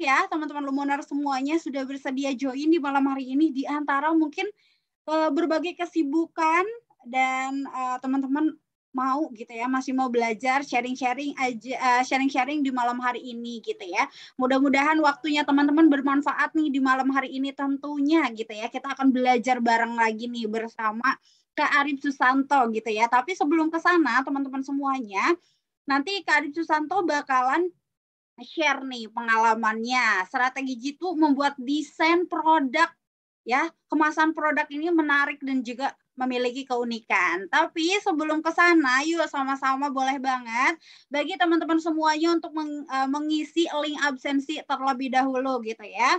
ya teman-teman Lumoner semuanya sudah bersedia join di malam hari ini, di antara mungkin berbagai kesibukan dan teman-teman mau gitu ya, masih mau belajar sharing-sharing aja, sharing-sharing di malam hari ini gitu ya. Mudah-mudahan waktunya teman-teman bermanfaat nih di malam hari ini tentunya gitu ya. Kita akan belajar bareng lagi nih bersama Kak Arif Susanto gitu ya. Tapi sebelum ke sana teman-teman semuanya, nanti Kak Arif Susanto bakalan share nih pengalamannya. Strategi Jitu membuat desain produk ya, kemasan produk ini menarik dan juga memiliki keunikan. Tapi sebelum ke sana, yuk sama-sama boleh banget bagi teman-teman semuanya untuk mengisi link absensi terlebih dahulu gitu ya.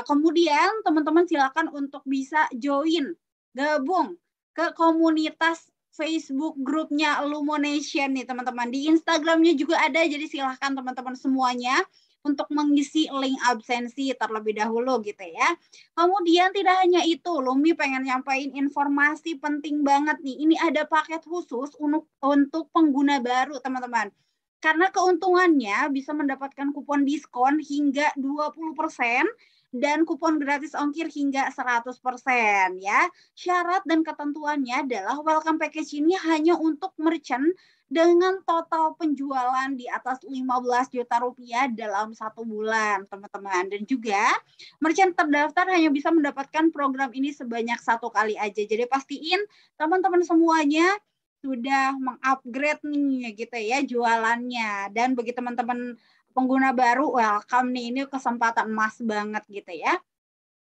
Kemudian teman-teman silakan untuk bisa join, gabung ke komunitas Facebook grupnya Lumonation nih teman-teman. Di Instagramnya juga ada, jadi silahkan teman-teman semuanya untuk mengisi link absensi terlebih dahulu gitu ya. Kemudian tidak hanya itu, Lumi pengen nyampain informasi penting banget nih. Ini ada paket khusus untuk pengguna baru teman-teman. Karena keuntungannya bisa mendapatkan kupon diskon hingga 20% dan kupon gratis ongkir hingga 100% ya. Syarat dan ketentuannya adalah welcome package ini hanya untuk merchant dengan total penjualan di atas 15 juta rupiah dalam 1 bulan, teman-teman. Dan juga merchant terdaftar hanya bisa mendapatkan program ini sebanyak 1 kali aja. Jadi pastiin teman-teman semuanya sudah mengupgrade nih gitu ya jualannya. Dan bagi teman-teman pengguna baru, welcome nih, ini kesempatan emas banget gitu ya.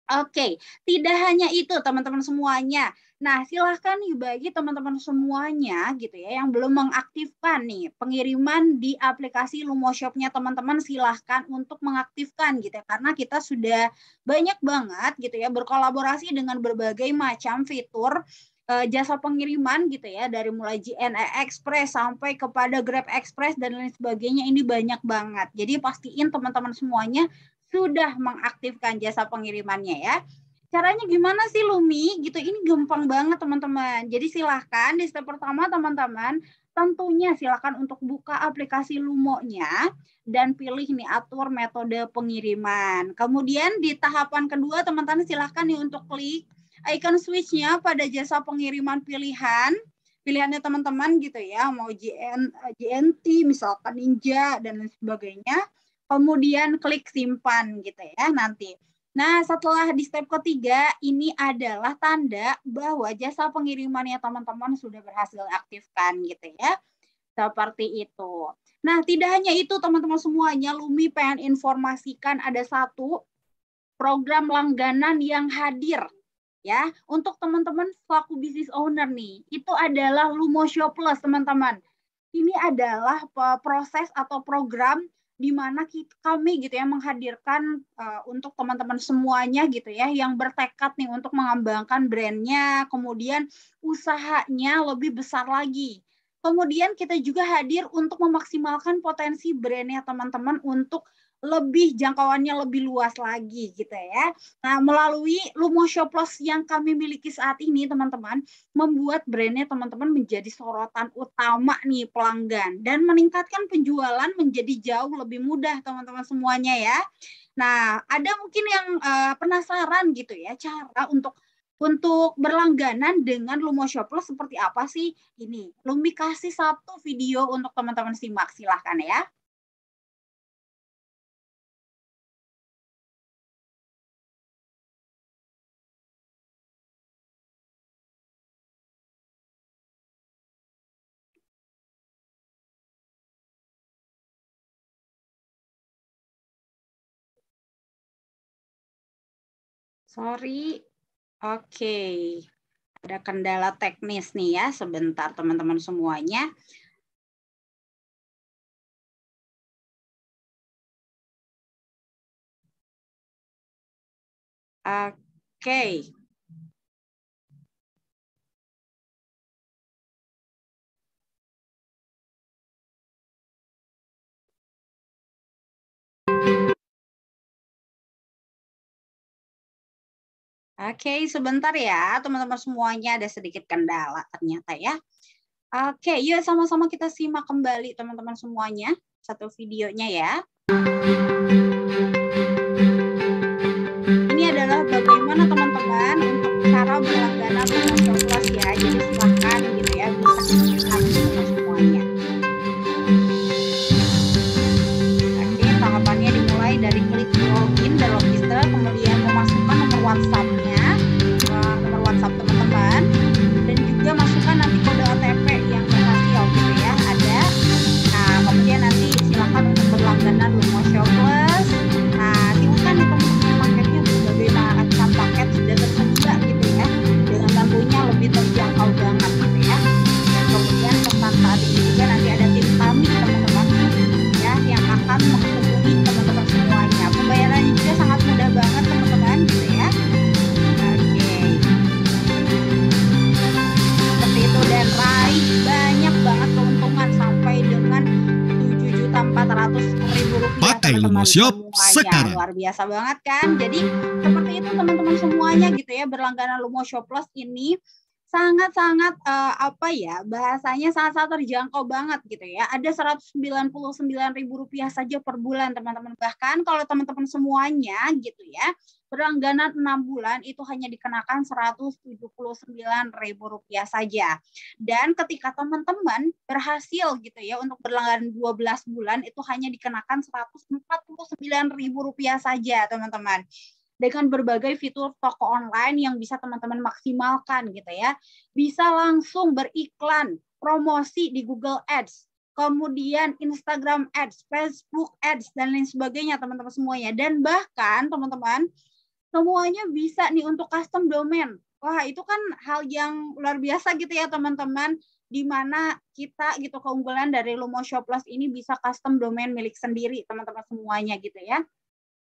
Oke, tidak hanya itu teman-teman semuanya. Nah, silahkan nih bagi teman-teman semuanya gitu ya yang belum mengaktifkan nih pengiriman di aplikasi Lumoshop-nya teman-teman, silahkan untuk mengaktifkan gitu ya. Karena kita sudah banyak banget gitu ya berkolaborasi dengan berbagai macam fitur jasa pengiriman gitu ya, dari mulai JNE Express sampai kepada Grab Express dan lain sebagainya, ini banyak banget. Jadi pastiin teman-teman semuanya sudah mengaktifkan jasa pengirimannya ya. Caranya gimana sih Lumi? Gitu, ini gampang banget teman-teman. Jadi silahkan di step pertama teman-teman, tentunya silahkan untuk buka aplikasi Lumonya dan pilih nih atur metode pengiriman. Kemudian di tahapan kedua teman-teman silahkan nih untuk klik icon switch-nya pada jasa pengiriman pilihannya teman-teman gitu ya, mau JNT misalkan Ninja dan lain sebagainya. Kemudian klik simpan gitu ya nanti. Nah, setelah di step ketiga, ini adalah tanda bahwa jasa pengirimannya teman-teman sudah berhasil aktifkan gitu ya. Seperti itu. Nah, tidak hanya itu teman-teman semuanya, Lumi pengen informasikan ada satu program langganan yang hadir ya untuk teman-teman selaku business owner nih. Itu adalah Lumoshop Plus teman-teman. Ini adalah proses atau program di mana kami gitu ya menghadirkan untuk teman-teman semuanya gitu ya yang bertekad nih untuk mengembangkan brandnya, kemudian usahanya lebih besar lagi. Kemudian kita juga hadir untuk memaksimalkan potensi brandnya teman-teman untuk lebih jangkauannya lebih luas lagi gitu ya. Nah, melalui Lumoshop Plus yang kami miliki saat ini teman-teman, membuat brandnya teman-teman menjadi sorotan utama nih pelanggan dan meningkatkan penjualan menjadi jauh lebih mudah teman-teman semuanya ya. Nah, ada mungkin yang penasaran gitu ya cara untuk berlangganan dengan Lumoshop Plus seperti apa sih? Ini Lumi kasih satu video untuk teman-teman simak, silahkan ya. Sorry, oke. Ada kendala teknis nih ya, sebentar teman-teman semuanya. Oke. Oke, sebentar ya teman-teman semuanya, ada sedikit kendala ternyata ya. Oke, yuk sama-sama kita simak kembali teman-teman semuanya satu videonya ya. Lumoshop semuanya. sekarang. Luar biasa banget kan? Jadi seperti itu teman-teman semuanya gitu ya, berlangganan Lumoshop Plus ini sangat-sangat bahasanya sangat-sangat terjangkau banget gitu ya. Ada Rp199.000 saja per bulan teman-teman. Bahkan kalau teman-teman semuanya gitu ya, berlangganan 6 bulan itu hanya dikenakan Rp179.000 saja. Dan ketika teman-teman berhasil gitu ya untuk berlangganan 12 bulan itu hanya dikenakan Rp149.000 saja teman-teman. Dengan berbagai fitur toko online yang bisa teman-teman maksimalkan gitu ya. Bisa langsung beriklan, promosi di Google Ads, kemudian Instagram Ads, Facebook Ads, dan lain sebagainya teman-teman semuanya. Dan bahkan teman-teman, semuanya bisa nih untuk custom domain. Wah, itu kan hal yang luar biasa gitu ya teman-teman, di mana kita gitu keunggulan dari Lumoshop Plus ini bisa custom domain milik sendiri teman-teman semuanya gitu ya.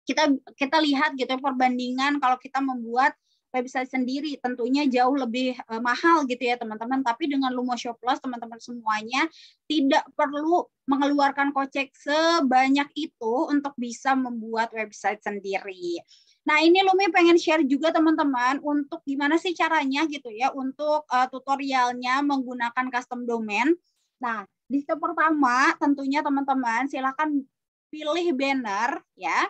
Kita lihat gitu perbandingan kalau kita membuat website sendiri tentunya jauh lebih mahal gitu ya teman-teman, tapi dengan Lumoshop Plus teman-teman semuanya tidak perlu mengeluarkan kocek sebanyak itu untuk bisa membuat website sendiri. Nah, ini Lumi pengen share juga teman-teman untuk gimana sih caranya gitu ya untuk tutorialnya menggunakan custom domain. Nah, di step pertama tentunya teman-teman silakan pilih banner ya.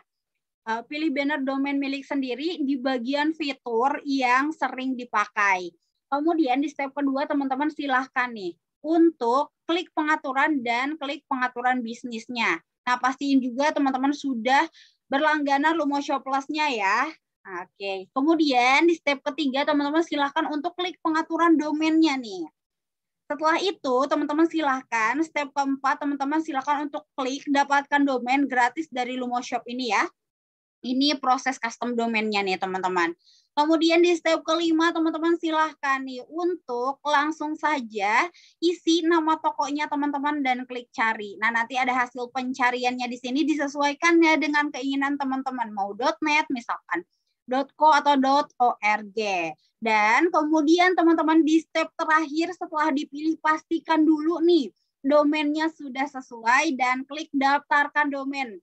Pilih banner domain milik sendiri di bagian fitur yang sering dipakai. Kemudian di step kedua teman-teman silahkan nih untuk klik pengaturan dan klik pengaturan bisnisnya. Nah, pastiin juga teman-teman sudah berlangganan Lumoshop Plus-nya ya. Oke. Kemudian di step ketiga teman-teman silahkan untuk klik pengaturan domainnya nih. Setelah itu teman-teman silahkan step keempat teman-teman silahkan untuk klik dapatkan domain gratis dari Lumoshop ini ya. Ini proses custom domainnya nih teman-teman. Kemudian di step kelima teman-teman silahkan nih untuk langsung saja isi nama tokonya teman-teman dan klik cari. Nah, nanti ada hasil pencariannya di sini disesuaikan ya dengan keinginan teman-teman. Mau .net misalkan, .co atau .org. Dan kemudian teman-teman di step terakhir setelah dipilih pastikan dulu nih domainnya sudah sesuai dan klik daftarkan domain.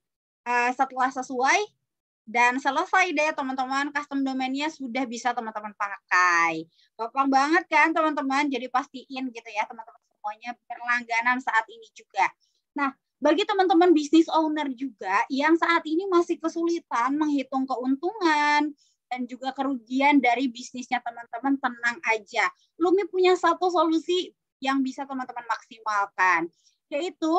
Setelah sesuai dan selesai deh teman-teman, custom domainnya sudah bisa teman-teman pakai. Gampang banget kan teman-teman, jadi pastiin gitu ya teman-teman semuanya berlangganan saat ini juga. Nah, bagi teman-teman business owner juga yang saat ini masih kesulitan menghitung keuntungan dan juga kerugian dari bisnisnya teman-teman, tenang aja. Lumi punya satu solusi yang bisa teman-teman maksimalkan, yaitu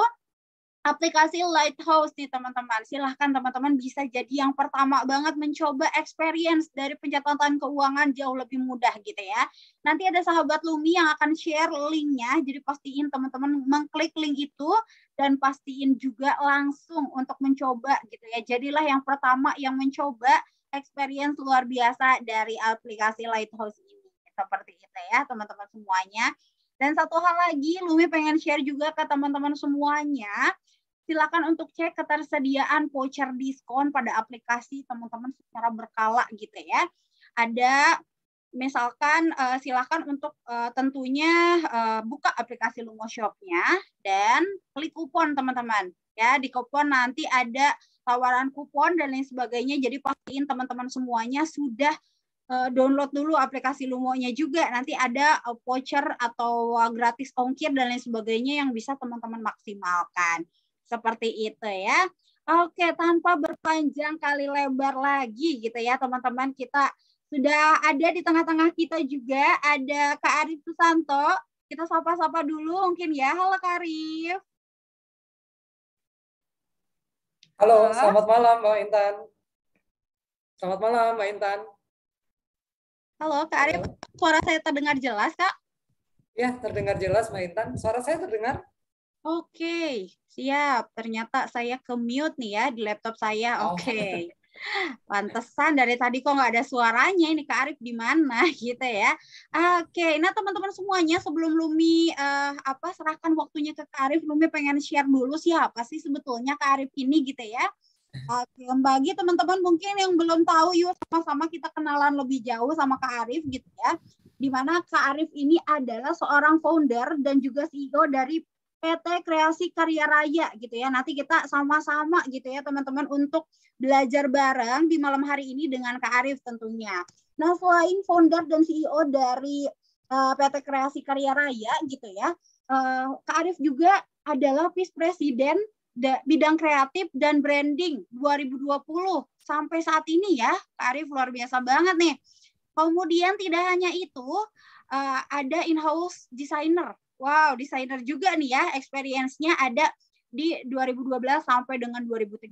aplikasi Lighthouse nih teman-teman. Silahkan teman-teman bisa jadi yang pertama banget mencoba experience dari pencatatan keuangan jauh lebih mudah gitu ya. Nanti ada sahabat Lumi yang akan share linknya, jadi pastiin teman-teman mengklik link itu dan pastiin juga langsung untuk mencoba gitu ya. Jadilah yang pertama yang mencoba experience luar biasa dari aplikasi Lighthouse ini. Seperti itu ya teman-teman semuanya. Dan satu hal lagi, Lumi pengen share juga ke teman-teman semuanya. Silakan untuk cek ketersediaan voucher diskon pada aplikasi teman-teman secara berkala gitu ya. Ada misalkan silakan untuk tentunya buka aplikasi Lumoshop-nya dan klik kupon teman-teman. Ya, di kupon nanti ada tawaran kupon dan lain sebagainya. Jadi pastiin teman-teman semuanya sudah download dulu aplikasi Lumo-nya juga. Nanti ada voucher atau gratis ongkir dan lain sebagainya yang bisa teman-teman maksimalkan. Seperti itu ya. Oke, tanpa berpanjang kali lebar lagi gitu ya teman-teman, kita sudah ada di tengah-tengah kita juga ada Kak Arif Susanto. Kita sapa-sapa dulu mungkin ya. Halo Kak Arif. Halo, selamat malam Mbak Intan. Selamat malam Mbak Intan. Halo Kak Arif, suara saya terdengar jelas Kak? Ya, terdengar jelas Mbak Intan. Suara saya terdengar? Oke, siap. Ternyata saya ke mute nih ya di laptop saya. Oke. Pantesan dari tadi kok nggak ada suaranya, ini Kak Arif di mana gitu ya. Oke, nah teman-teman semuanya sebelum Lumi serahkan waktunya ke Kak Arif, Lumi pengen share dulu siapa sih sebetulnya Kak Arif ini gitu ya. Oke, bagi teman-teman mungkin yang belum tahu, yuk sama-sama kita kenalan lebih jauh sama Kak Arif gitu ya. Di mana Kak Arif ini adalah seorang founder dan juga CEO dari PT Kreasi Karya Raya gitu ya. Nanti kita sama-sama gitu ya teman-teman untuk belajar bareng di malam hari ini dengan Kak Arif tentunya. Nah, selain founder dan CEO dari PT Kreasi Karya Raya gitu ya, Kak Arif juga adalah Vice President bidang kreatif dan branding 2020 sampai saat ini ya. Kak Arif luar biasa banget nih. Kemudian tidak hanya itu, ada in-house designer. Wow, desainer juga nih ya, experience-nya ada di 2012 sampai dengan 2013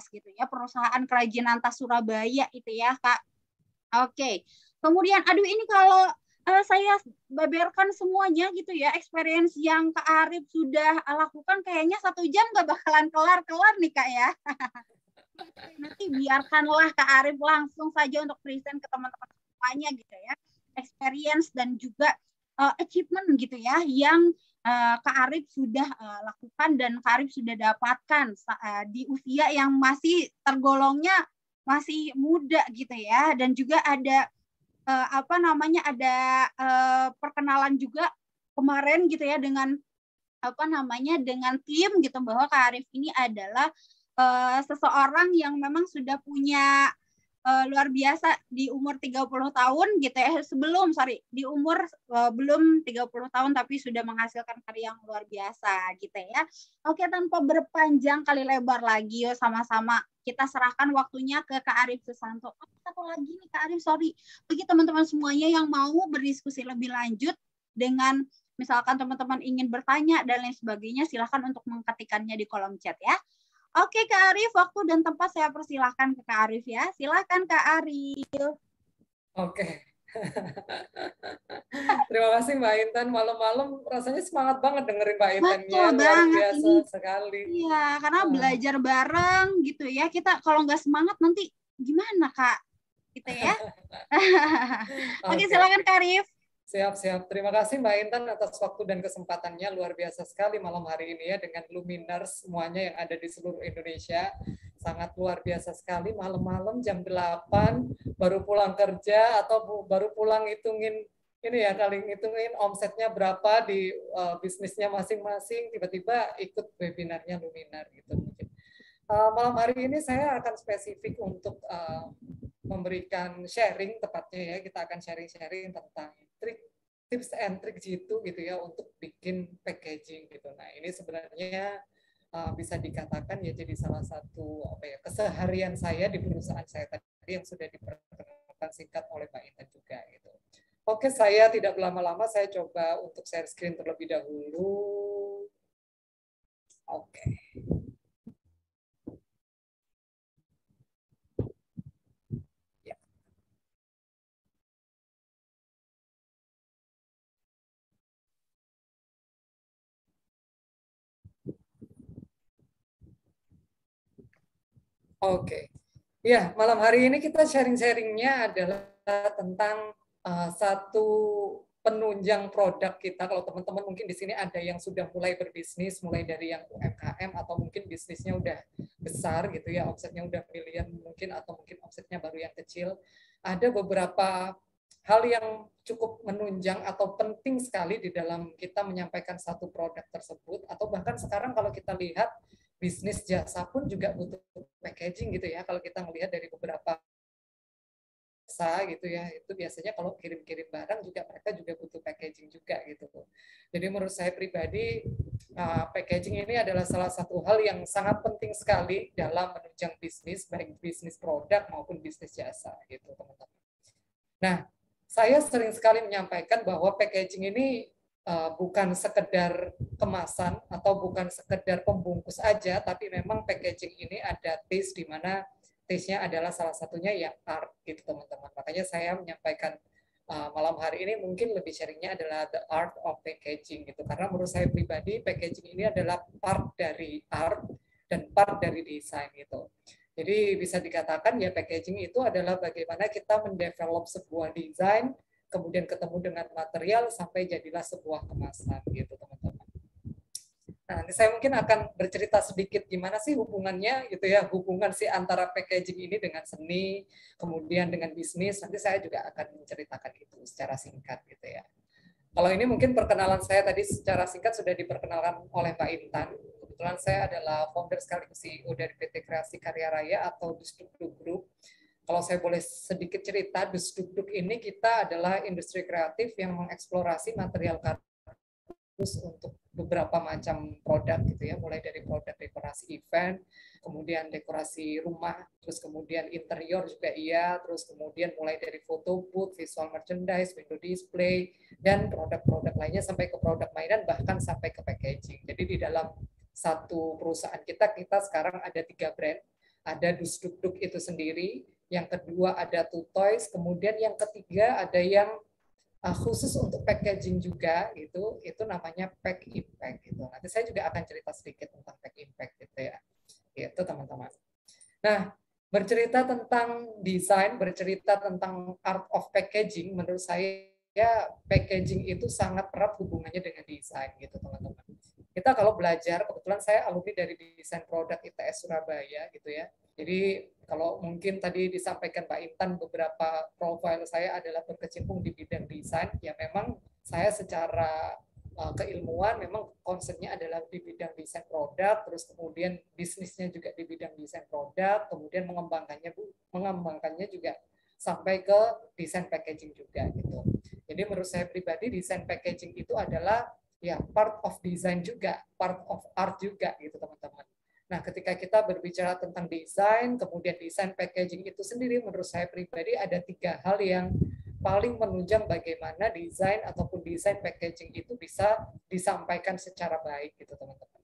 gitu ya, perusahaan kerajinan tas Surabaya itu ya, Kak. Oke. Kemudian, aduh ini kalau saya beberkan semuanya gitu ya, experience yang Kak Arif sudah lakukan kayaknya 1 jam nggak bakalan kelar-kelar nih, Kak ya. Nanti biarkanlah Kak Arif langsung saja untuk present ke teman-teman semuanya gitu ya, experience dan juga achievement gitu ya yang Kak Arif sudah lakukan dan Kak Arif sudah dapatkan di usia yang masih tergolongnya masih muda gitu ya, dan juga ada ada perkenalan juga kemarin gitu ya dengan dengan tim gitu, bahwa Kak Arif ini adalah seseorang yang memang sudah punya luar biasa di umur 30 tahun gitu ya, di umur belum 30 tahun tapi sudah menghasilkan karya yang luar biasa gitu ya. Oke, tanpa berpanjang kali lebar lagi, yuk sama-sama kita serahkan waktunya ke Kak Arif Susanto. Satu lagi nih Kak Arif, sorry, bagi teman-teman semuanya yang mau berdiskusi lebih lanjut dengan misalkan teman-teman ingin bertanya dan lain sebagainya, silahkan untuk mengetikkannya di kolom chat ya. Oke Kak Arif, waktu dan tempat saya persilahkan ke Kak Arif ya. Silahkan Kak Arif. Oke. Terima kasih Mbak Intan. Malam-malam rasanya semangat banget dengerin Mbak Intannya. Betul Luar banget biasa ini. sekali. Iya, karena belajar bareng gitu ya. Kita kalau nggak semangat nanti gimana Kak? Gitu ya. Oke, silakan Kak Arif. Siap. Terima kasih Mbak Intan atas waktu dan kesempatannya. Luar biasa sekali malam hari ini ya dengan luminars semuanya yang ada di seluruh Indonesia. Sangat luar biasa sekali malam-malam jam 8 baru pulang kerja atau baru pulang ngitungin omsetnya berapa di bisnisnya masing-masing, tiba-tiba ikut webinarnya Luminar gitu mungkin. Malam hari ini saya akan spesifik untuk memberikan sharing tepatnya ya, kita akan sharing tentang tips and trick gitu ya untuk bikin packaging gitu. Nah ini sebenarnya bisa dikatakan ya jadi salah satu keseharian saya di perusahaan saya tadi yang sudah diperkenalkan singkat oleh Pak Intan juga gitu. Oke, saya tidak berlama-lama, saya coba untuk share screen terlebih dahulu. Oke. Oke. Ya, malam hari ini kita sharing-sharingnya adalah tentang satu penunjang produk kita. Kalau teman-teman mungkin di sini ada yang sudah mulai berbisnis, mulai dari yang UMKM atau mungkin bisnisnya udah besar gitu ya, omsetnya udah miliar mungkin, atau mungkin omsetnya baru yang kecil. Ada beberapa hal yang cukup menunjang atau penting sekali di dalam kita menyampaikan satu produk tersebut, atau bahkan sekarang kalau kita lihat bisnis jasa pun juga butuh packaging gitu ya. Kalau kita melihat dari beberapa jasa gitu ya, itu biasanya kalau kirim-kirim barang juga mereka juga butuh packaging juga gitu. Jadi menurut saya pribadi packaging ini adalah salah satu hal yang sangat penting sekali dalam menunjang bisnis, baik bisnis produk maupun bisnis jasa gitu teman-teman. Nah, saya sering sekali menyampaikan bahwa packaging ini bukan sekedar kemasan atau bukan sekedar pembungkus aja, tapi memang packaging ini ada taste, di mana taste-nya adalah salah satunya ya art gitu teman-teman. Makanya saya menyampaikan malam hari ini mungkin lebih sharingnya adalah the art of packaging gitu, karena menurut saya pribadi packaging ini adalah part dari art dan part dari desain gitu. Jadi bisa dikatakan ya packaging itu adalah bagaimana kita mendevelop sebuah desain, kemudian ketemu dengan material sampai jadilah sebuah kemasan gitu teman-teman. Nah, nanti saya mungkin akan bercerita sedikit gimana sih hubungannya gitu ya, hubungan sih antara packaging ini dengan seni, kemudian dengan bisnis. Nanti saya juga akan menceritakan itu secara singkat gitu ya. Kalau ini mungkin perkenalan saya tadi secara singkat sudah diperkenalkan oleh Mbak Intan. Kebetulan saya adalah founder sekaligus CEO dari PT Kreasi Karya Raya atau Dusdukduk Group. Kalau saya boleh sedikit cerita, Dusdukduk ini kita adalah industri kreatif yang mengeksplorasi material kardus untuk beberapa macam produk gitu ya, mulai dari produk dekorasi event, kemudian dekorasi rumah, terus kemudian interior juga iya, terus kemudian mulai dari photo booth, visual merchandise, window display, dan produk-produk lainnya sampai ke produk mainan, bahkan sampai ke packaging. Jadi di dalam satu perusahaan kita sekarang ada 3 brand, ada Dusdukduk itu sendiri, yang kedua ada Two Toys, kemudian yang ketiga ada yang khusus untuk packaging juga gitu, itu namanya Pack Impact gitu. Nanti saya juga akan cerita sedikit tentang Pack Impact gitu ya. Itu teman-teman. Nah, bercerita tentang desain, bercerita tentang art of packaging, menurut saya packaging itu sangat erat hubungannya dengan desain gitu teman-teman. Kita kalau belajar, kebetulan saya alumni dari desain produk ITS Surabaya gitu ya. Jadi kalau mungkin tadi disampaikan Pak Intan beberapa profil saya adalah berkecimpung di bidang desain, ya memang saya secara keilmuan memang konsepnya adalah di bidang desain produk, terus kemudian bisnisnya juga di bidang desain produk, kemudian mengembangkannya juga sampai ke desain packaging juga gitu. Jadi menurut saya pribadi desain packaging itu adalah ya part of design juga, part of art juga gitu teman-teman. Nah, ketika kita berbicara tentang desain, kemudian desain packaging itu sendiri, menurut saya pribadi ada 3 hal yang paling menunjang bagaimana desain ataupun desain packaging itu bisa disampaikan secara baik gitu teman-teman.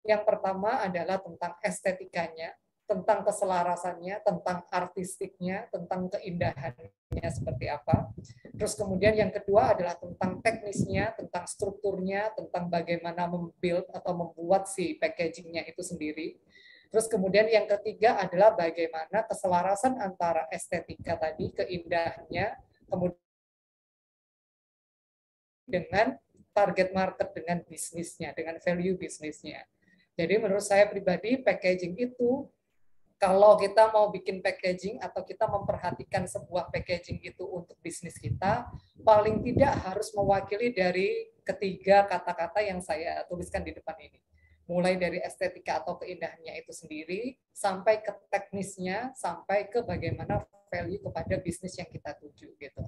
Yang pertama adalah tentang estetikanya, tentang keselarasannya, tentang artistiknya, tentang keindahannya seperti apa. Terus kemudian yang kedua adalah tentang teknisnya, tentang strukturnya, tentang bagaimana membuild atau membuat si packagingnya itu sendiri. Terus kemudian yang ketiga adalah bagaimana keselarasan antara estetika tadi, keindahannya, kemudian dengan target market, dengan bisnisnya, dengan value bisnisnya. Jadi menurut saya pribadi packaging itu, kalau kita mau bikin packaging atau kita memperhatikan sebuah packaging itu untuk bisnis kita, paling tidak harus mewakili dari ketiga kata-kata yang saya tuliskan di depan ini. Mulai dari estetika atau keindahannya itu sendiri, sampai ke teknisnya, sampai ke bagaimana value kepada bisnis yang kita tuju gitu.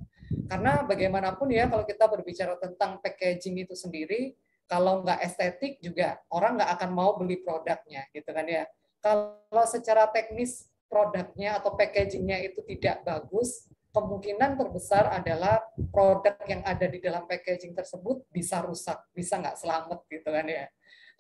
Karena bagaimanapun ya, kalau kita berbicara tentang packaging itu sendiri, kalau nggak estetik juga orang nggak akan mau beli produknya gitu kan ya. Kalau secara teknis produknya atau packagingnya itu tidak bagus, kemungkinan terbesar adalah produk yang ada di dalam packaging tersebut bisa rusak, bisa nggak selamat gitu kan ya.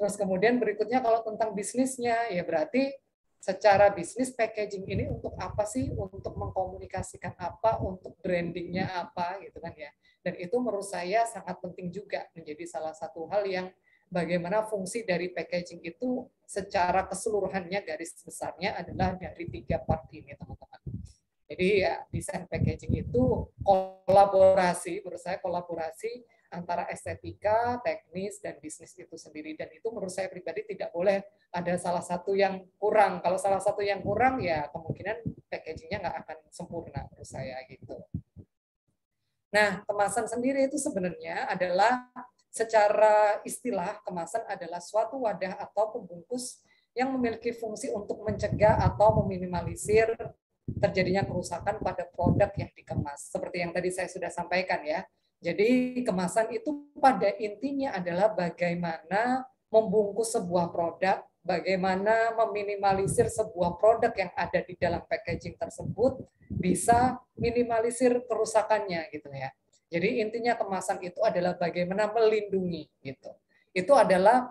Terus kemudian berikutnya kalau tentang bisnisnya, ya berarti secara bisnis packaging ini untuk apa sih? Untuk mengkomunikasikan apa? Untuk brandingnya apa gitu kan ya. Dan itu menurut saya sangat penting juga menjadi salah satu hal yang bagaimana fungsi dari packaging itu secara keseluruhannya garis besarnya adalah dari 3 part ini teman-teman. Jadi ya desain packaging itu kolaborasi, menurut saya kolaborasi antara estetika, teknis, dan bisnis itu sendiri. Dan itu menurut saya pribadi tidak boleh ada salah satu yang kurang. Kalau salah satu yang kurang ya kemungkinan packagingnya nggak akan sempurna menurut saya gitu. Nah, kemasan sendiri itu sebenarnya adalah secara istilah kemasan adalah suatu wadah atau pembungkus yang memiliki fungsi untuk mencegah atau meminimalisir terjadinya kerusakan pada produk yang dikemas. Seperti yang tadi saya sudah sampaikan ya. Jadi kemasan itu pada intinya adalah bagaimana membungkus sebuah produk, bagaimana meminimalisir sebuah produk yang ada di dalam packaging tersebut bisa minimalisir kerusakannya gitu ya. Jadi intinya kemasan itu adalah bagaimana melindungi gitu. Itu adalah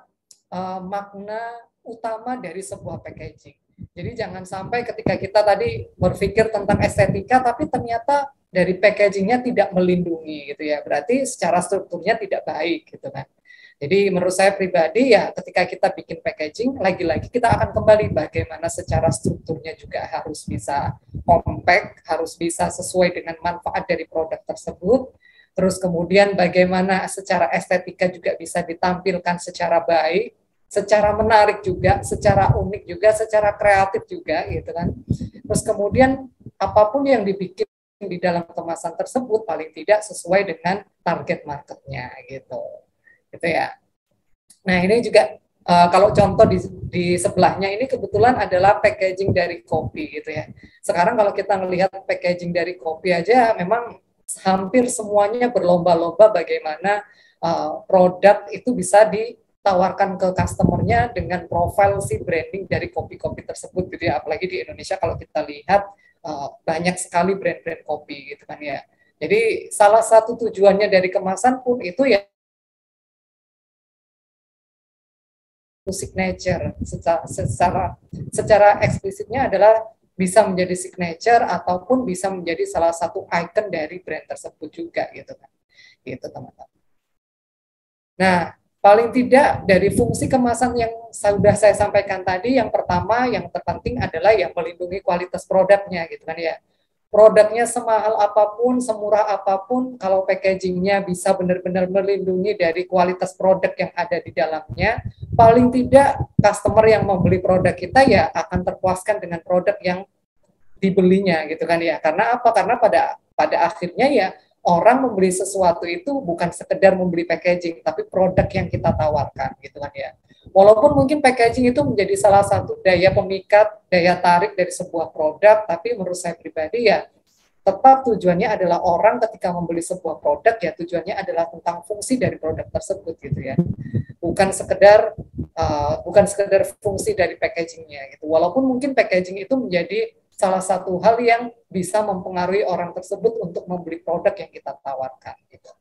makna utama dari sebuah packaging. Jadi jangan sampai ketika kita tadi berpikir tentang estetika tapi ternyata dari packagingnya tidak melindungi gitu ya. Berarti secara strukturnya tidak baik gitu kan. Jadi menurut saya pribadi ya ketika kita bikin packaging, lagi-lagi kita akan kembali bagaimana secara strukturnya juga harus bisa compact, harus bisa sesuai dengan manfaat dari produk tersebut. Terus kemudian bagaimana secara estetika juga bisa ditampilkan secara baik, secara menarik juga, secara unik juga, secara kreatif juga gitu kan. Terus kemudian apapun yang dibikin di dalam kemasan tersebut paling tidak sesuai dengan target marketnya gitu ya. Nah ini juga kalau contoh di sebelahnya ini kebetulan adalah packaging dari kopi gitu ya. Sekarang kalau kita melihat packaging dari kopi aja memang hampir semuanya berlomba-lomba bagaimana produk itu bisa ditawarkan ke customernya dengan profil si branding dari kopi-kopi tersebut gitu ya. Apalagi di Indonesia kalau kita lihat banyak sekali brand-brand kopi gitu kan ya. Jadi salah satu tujuannya dari kemasan pun itu ya signature secara eksplisitnya adalah bisa menjadi signature ataupun bisa menjadi salah satu icon dari brand tersebut juga gitu kan. Gitu teman-teman. Nah, paling tidak dari fungsi kemasan yang sudah saya sampaikan tadi, yang pertama, yang terpenting adalah yang melindungi kualitas produknya, gitu kan ya. Produknya semahal apapun, semurah apapun, kalau packagingnya bisa benar-benar melindungi dari kualitas produk yang ada di dalamnya, paling tidak customer yang membeli produk kita ya akan terpuaskan dengan produk yang dibelinya, gitu kan ya. Karena apa? Karena pada akhirnya ya orang membeli sesuatu itu bukan sekedar membeli packaging, tapi produk yang kita tawarkan, gitu kan ya. Walaupun mungkin packaging itu menjadi salah satu daya pemikat, daya tarik dari sebuah produk, tapi menurut saya pribadi ya tetap tujuannya adalah orang ketika membeli sebuah produk ya tujuannya adalah tentang fungsi dari produk tersebut gitu ya. Bukan sekedar fungsi dari packagingnya gitu. Walaupun mungkin packaging itu menjadi salah satu hal yang bisa mempengaruhi orang tersebut untuk membeli produk yang kita tawarkan gitu.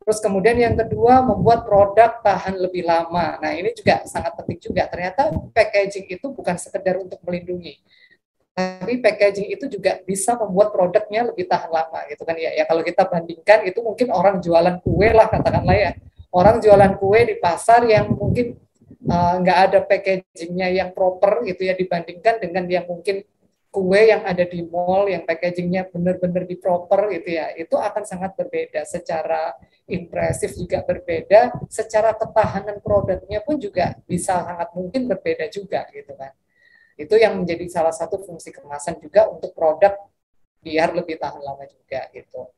Terus kemudian yang kedua, membuat produk tahan lebih lama. Nah, ini juga sangat penting juga. Ternyata packaging itu bukan sekedar untuk melindungi, tapi packaging itu juga bisa membuat produknya lebih tahan lama gitu kan ya. Ya kalau kita bandingkan itu mungkin orang jualan kue lah katakanlah ya. Orang jualan kue di pasar yang mungkin nggak ada packagingnya yang proper gitu ya dibandingkan dengan yang mungkin kue yang ada di mall yang packagingnya benar-benar di proper gitu ya, itu akan sangat berbeda, secara impresif juga berbeda, secara ketahanan produknya pun juga bisa sangat mungkin berbeda juga gitu kan. Itu yang menjadi salah satu fungsi kemasan juga untuk produk biar lebih tahan lama juga gitu.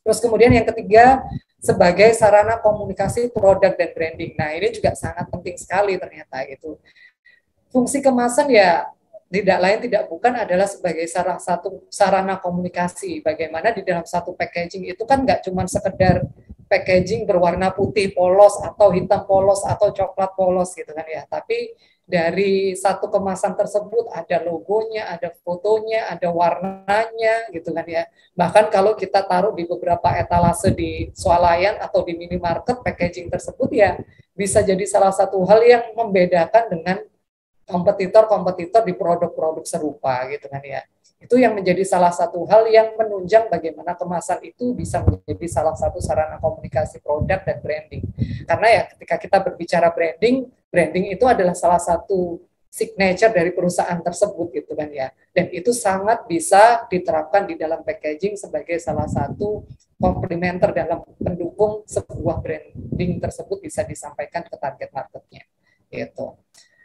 Terus kemudian yang ketiga, sebagai sarana komunikasi produk dan branding. Nah ini juga sangat penting sekali ternyata gitu. Fungsi kemasan ya tidak lain tidak bukan adalah sebagai salah satu sarana komunikasi. Bagaimana di dalam satu packaging itu kan nggak cuma sekedar packaging berwarna putih polos atau hitam polos atau coklat polos gitu kan ya. Tapi dari satu kemasan tersebut ada logonya, ada fotonya, ada warnanya gitu kan ya. Bahkan kalau kita taruh di beberapa etalase di swalayan atau di minimarket, packaging tersebut ya bisa jadi salah satu hal yang membedakan dengan kompetitor-kompetitor di produk-produk serupa gitu kan ya. Itu yang menjadi salah satu hal yang menunjang bagaimana kemasan itu bisa menjadi salah satu sarana komunikasi produk dan branding. Karena ya ketika kita berbicara branding, branding itu adalah salah satu signature dari perusahaan tersebut gitu kan ya. Dan itu sangat bisa diterapkan di dalam packaging sebagai salah satu komplementer dalam pendukung sebuah branding tersebut bisa disampaikan ke target marketnya gitu.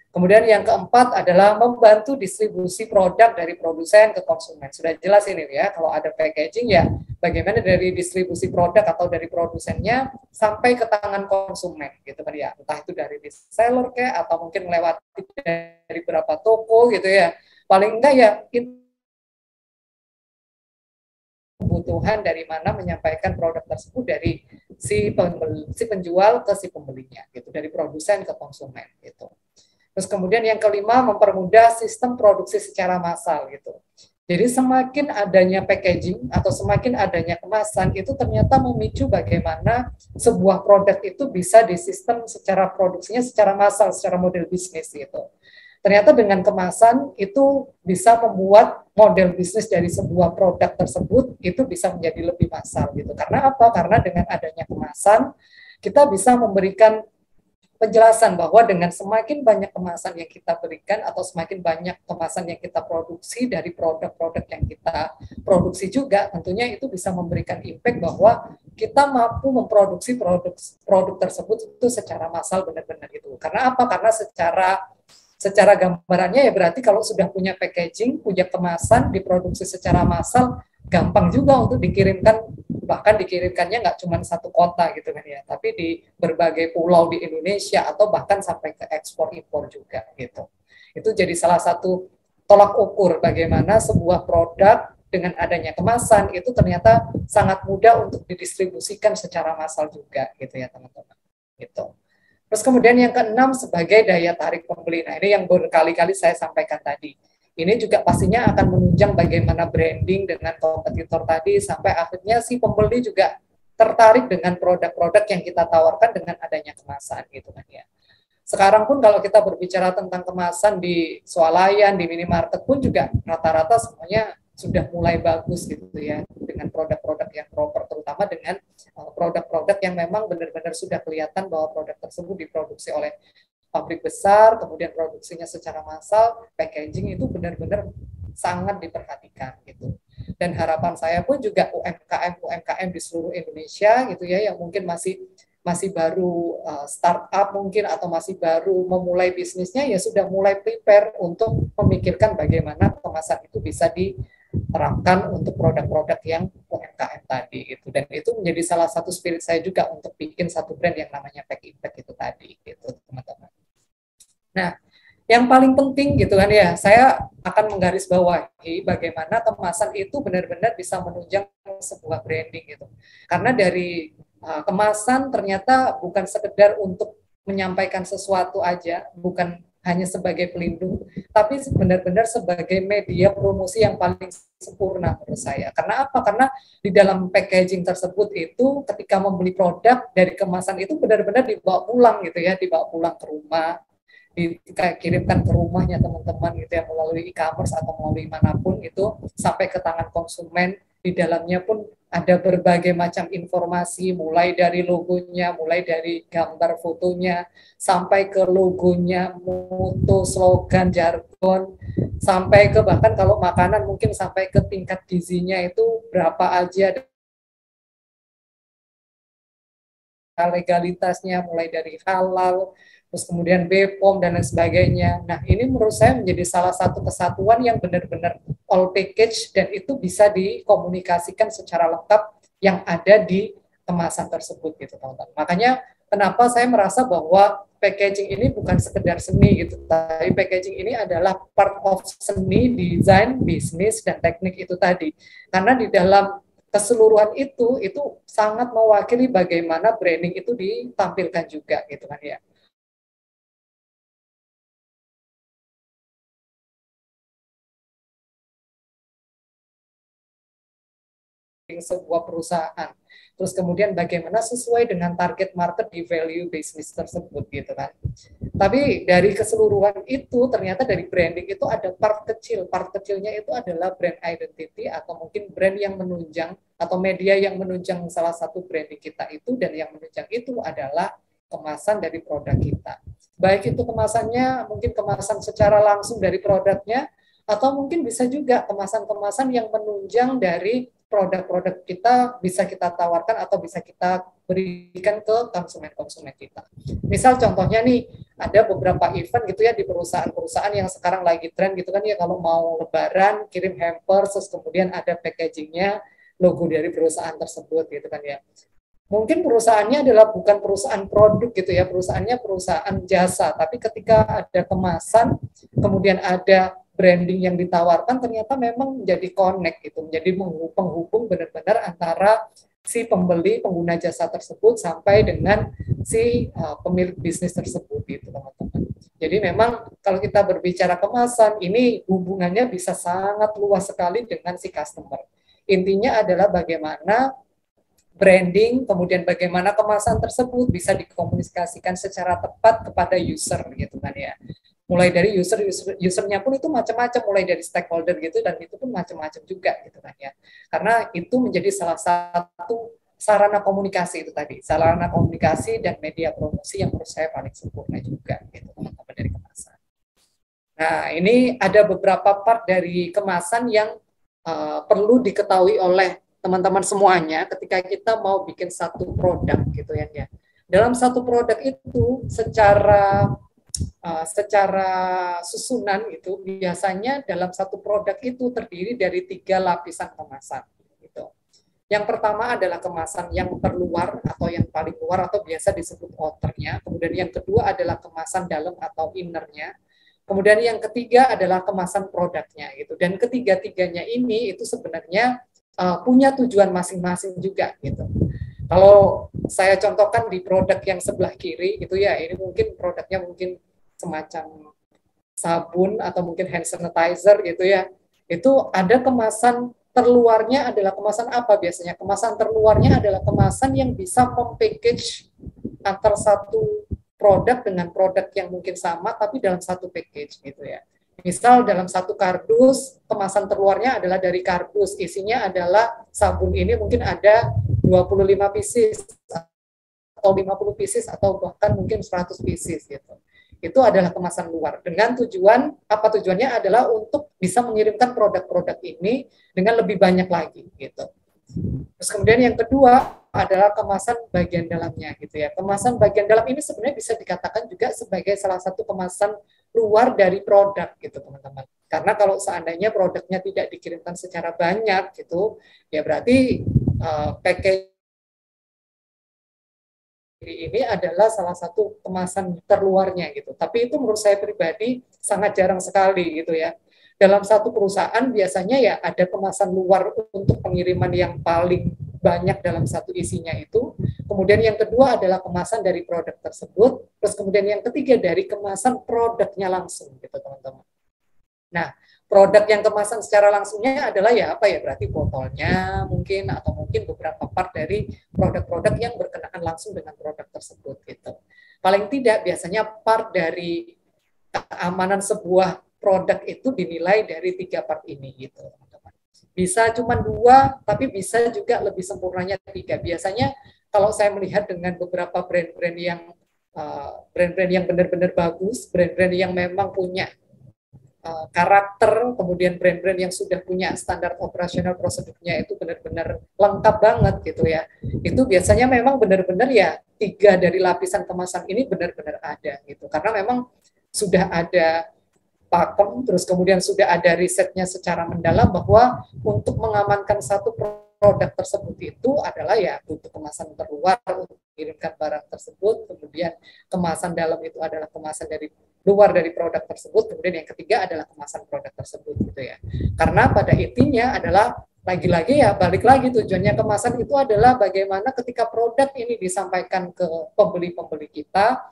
Kemudian yang keempat adalah membantu distribusi produk dari produsen ke konsumen. Sudah jelas ini ya, kalau ada packaging ya bagaimana dari distribusi produk atau dari produsennya sampai ke tangan konsumen gitu kan ya. Entah itu dari reseller kayak atau mungkin melewati dari beberapa toko gitu ya. Paling enggak ya kebutuhan dari mana menyampaikan produk tersebut dari si penjual ke si pembelinya gitu, dari produsen ke konsumen gitu. Terus kemudian yang kelima, mempermudah sistem produksi secara massal gitu. Jadi semakin adanya packaging atau semakin adanya kemasan itu ternyata memicu bagaimana sebuah produk itu bisa disistem secara produksinya secara massal, secara model bisnis gitu. Ternyata dengan kemasan itu bisa membuat model bisnis dari sebuah produk tersebut itu bisa menjadi lebih massal gitu. Karena apa? Karena dengan adanya kemasan kita bisa memberikan penjelasan bahwa dengan semakin banyak kemasan yang kita berikan atau semakin banyak kemasan yang kita produksi dari produk-produk yang kita produksi juga tentunya itu bisa memberikan impact bahwa kita mampu memproduksi produk tersebut itu secara massal benar-benar itu. Karena apa? Karena secara gambarannya ya berarti kalau sudah punya packaging, punya kemasan diproduksi secara massal, gampang juga untuk dikirimkan, bahkan dikirimkannya nggak cuma satu kota gitu kan ya, tapi di berbagai pulau di Indonesia atau bahkan sampai ke ekspor impor juga gitu. Itu jadi salah satu tolak ukur bagaimana sebuah produk dengan adanya kemasan itu ternyata sangat mudah untuk didistribusikan secara massal juga gitu ya teman-teman. Gitu. Terus kemudian yang keenam sebagai daya tarik pembeli. Nah ini yang berkali-kali saya sampaikan tadi. Ini juga pastinya akan menunjang bagaimana branding dengan kompetitor tadi sampai akhirnya si pembeli juga tertarik dengan produk-produk yang kita tawarkan dengan adanya kemasan gitu kan ya. Sekarang pun kalau kita berbicara tentang kemasan di swalayan, di minimarket pun juga rata-rata semuanya sudah mulai bagus gitu ya dengan produk-produk yang proper, terutama dengan produk-produk yang memang benar-benar sudah kelihatan bahwa produk tersebut diproduksi oleh pabrik besar, kemudian produksinya secara massal, packaging itu benar-benar sangat diperhatikan gitu. Dan harapan saya pun juga UMKM di seluruh Indonesia gitu ya yang mungkin masih baru startup mungkin atau masih baru memulai bisnisnya ya sudah mulai prepare untuk memikirkan bagaimana kemasan itu bisa diterapkan untuk produk-produk yang UMKM tadi gitu. Dan itu menjadi salah satu spirit saya juga untuk bikin satu brand yang namanya Pack Impact itu tadi gitu teman-teman. Nah, yang paling penting gitu kan ya, saya akan menggarisbawahi bagaimana kemasan itu benar-benar bisa menunjang sebuah branding gitu. Karena dari kemasan ternyata bukan sekedar untuk menyampaikan sesuatu aja, bukan hanya sebagai pelindung, tapi benar-benar sebagai media promosi yang paling sempurna menurut saya. Karena apa? Karena di dalam packaging tersebut itu ketika membeli produk dari kemasan itu benar-benar dibawa pulang gitu ya, dibawa pulang ke rumah, dikirimkan ke rumahnya teman-teman gitu ya melalui e-commerce atau melalui manapun itu sampai ke tangan konsumen. Di dalamnya pun ada berbagai macam informasi mulai dari logonya, mulai dari gambar fotonya sampai ke logonya, mutu, slogan, jargon, sampai ke bahkan kalau makanan mungkin sampai ke tingkat gizinya itu berapa aja, legalitasnya mulai dari halal, terus kemudian BPOM dan lain sebagainya. Nah, ini menurut saya menjadi salah satu kesatuan yang benar-benar all package dan itu bisa dikomunikasikan secara lengkap yang ada di kemasan tersebut gitu, teman-teman. Makanya kenapa saya merasa bahwa packaging ini bukan sekedar seni gitu, tapi packaging ini adalah part of seni, desain, bisnis dan teknik itu tadi. Karena di dalam keseluruhan itu sangat mewakili bagaimana branding itu ditampilkan juga gitu kan ya. Sebuah perusahaan. Terus kemudian bagaimana sesuai dengan target market di value business tersebut gitu kan. Tapi dari keseluruhan itu ternyata dari branding itu ada part kecil. Part kecilnya itu adalah brand identity atau mungkin brand yang menunjang atau media yang menunjang salah satu branding kita itu, dan yang menunjang itu adalah kemasan dari produk kita. Baik itu kemasannya mungkin kemasan secara langsung dari produknya atau mungkin bisa juga kemasan-kemasan yang menunjang dari produk-produk kita bisa kita tawarkan atau bisa kita berikan ke konsumen-konsumen kita. Misal contohnya nih, ada beberapa event gitu ya di perusahaan-perusahaan yang sekarang lagi tren gitu kan ya, kalau mau lebaran kirim hamper, terus kemudian ada packagingnya logo dari perusahaan tersebut gitu kan ya. Mungkin perusahaannya adalah bukan perusahaan produk gitu ya, perusahaannya perusahaan jasa, tapi ketika ada kemasan, kemudian ada branding yang ditawarkan, ternyata memang menjadi connect gitu, menjadi penghubung benar-benar antara si pembeli, pengguna jasa tersebut sampai dengan si pemilik bisnis tersebut gitu teman-teman. Jadi memang kalau kita berbicara kemasan, ini hubungannya bisa sangat luas sekali dengan si customer. Intinya adalah bagaimana branding, kemudian bagaimana kemasan tersebut bisa dikomunikasikan secara tepat kepada user gitu kan ya. Mulai dari usernya pun itu macam-macam, mulai dari stakeholder gitu, dan itu pun macam-macam juga gitu kan ya. Karena itu menjadi salah satu sarana komunikasi itu tadi, sarana komunikasi dan media promosi yang menurut saya paling sempurna juga gitu teman-teman dari kemasan. Nah ini ada beberapa part dari kemasan yang perlu diketahui oleh teman-teman semuanya ketika kita mau bikin satu produk gitu ya. Dalam satu produk itu secara susunan itu biasanya dalam satu produk itu terdiri dari 3 lapisan kemasan. Yang pertama adalah kemasan yang terluar atau yang paling luar atau biasa disebut outernya. Kemudian yang kedua adalah kemasan dalam atau innernya. Kemudian yang ketiga adalah kemasan produknya gitu. Dan ketiga-tiganya ini itu sebenarnya punya tujuan masing-masing juga gitu. Kalau saya contohkan di produk yang sebelah kiri itu ya, ini mungkin produknya mungkin semacam sabun atau mungkin hand sanitizer gitu ya. Itu ada kemasan terluarnya adalah kemasan apa biasanya? Kemasan terluarnya adalah kemasan yang bisa mem-package antar satu produk dengan produk yang mungkin sama tapi dalam satu package gitu ya. Misal dalam satu kardus, kemasan terluarnya adalah dari kardus, isinya adalah sabun ini mungkin ada 25 pieces atau 50 pieces atau bahkan mungkin 100 pieces gitu. Itu adalah kemasan luar. Dengan tujuan, apa tujuannya adalah untuk bisa mengirimkan produk-produk ini dengan lebih banyak lagi gitu. Terus kemudian yang kedua adalah kemasan bagian dalamnya gitu ya. Kemasan bagian dalam ini sebenarnya bisa dikatakan juga sebagai salah satu kemasan luar dari produk gitu teman-teman. Karena kalau seandainya produknya tidak dikirimkan secara banyak gitu, ya berarti package ini adalah salah satu kemasan terluarnya gitu. Tapi itu menurut saya pribadi sangat jarang sekali gitu ya. Dalam satu perusahaan biasanya ya ada kemasan luar untuk pengiriman yang paling banyak dalam satu isinya itu. Kemudian yang kedua adalah kemasan dari produk tersebut. Terus kemudian yang ketiga dari kemasan produknya langsung gitu teman-teman. Nah, produk yang kemasan secara langsungnya adalah ya apa ya, berarti botolnya mungkin atau mungkin beberapa part dari produk-produk yang berkenaan langsung dengan produk tersebut gitu. Paling tidak biasanya part dari keamanan sebuah produk itu dinilai dari 3 part ini gitu teman-teman. Bisa cuma 2 tapi bisa juga lebih sempurnanya 3. Biasanya kalau saya melihat dengan beberapa brand-brand yang benar-benar bagus, brand-brand yang memang punya karakter, kemudian brand-brand yang sudah punya standar operasional prosedurnya itu benar-benar lengkap banget gitu ya. Itu biasanya memang benar-benar ya 3 dari lapisan kemasan ini benar-benar ada gitu. Karena memang sudah ada pakem, terus kemudian sudah ada risetnya secara mendalam bahwa untuk mengamankan satu produk tersebut itu adalah ya butuh kemasan terluar untuk mengirimkan barang tersebut, kemudian kemasan dalam itu adalah kemasan dari luar dari produk tersebut, kemudian yang ketiga adalah kemasan produk tersebut gitu ya. Karena pada intinya adalah lagi-lagi ya balik lagi tujuannya kemasan itu adalah bagaimana ketika produk ini disampaikan ke pembeli-pembeli kita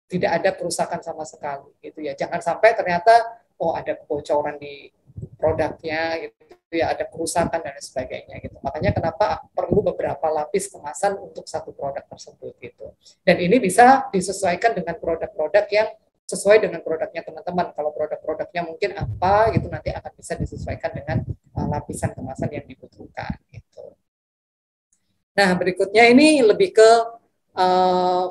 tidak ada kerusakan sama sekali gitu ya. Jangan sampai ternyata ada kebocoran di produknya gitu ya, ada kerusakan dan sebagainya gitu. Makanya kenapa perlu beberapa lapis kemasan untuk satu produk tersebut gitu. Dan ini bisa disesuaikan dengan produk-produk yang sesuai dengan produknya teman-teman. Kalau produk-produknya mungkin apa gitu nanti akan bisa disesuaikan dengan lapisan kemasan yang dibutuhkan gitu. Nah, berikutnya ini lebih ke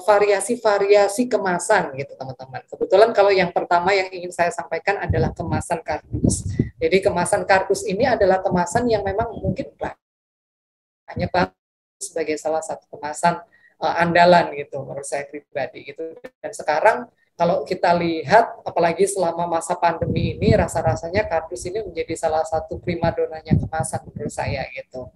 variasi-variasi kemasan gitu teman-teman. Kebetulan kalau yang pertama yang ingin saya sampaikan adalah kemasan kardus. Jadi kemasan kardus ini adalah kemasan yang memang mungkin banyak banget sebagai salah satu kemasan andalan gitu menurut saya pribadi gitu. Dan sekarang kalau kita lihat apalagi selama masa pandemi ini rasa-rasanya kardus ini menjadi salah satu primadonanya kemasan menurut saya gitu.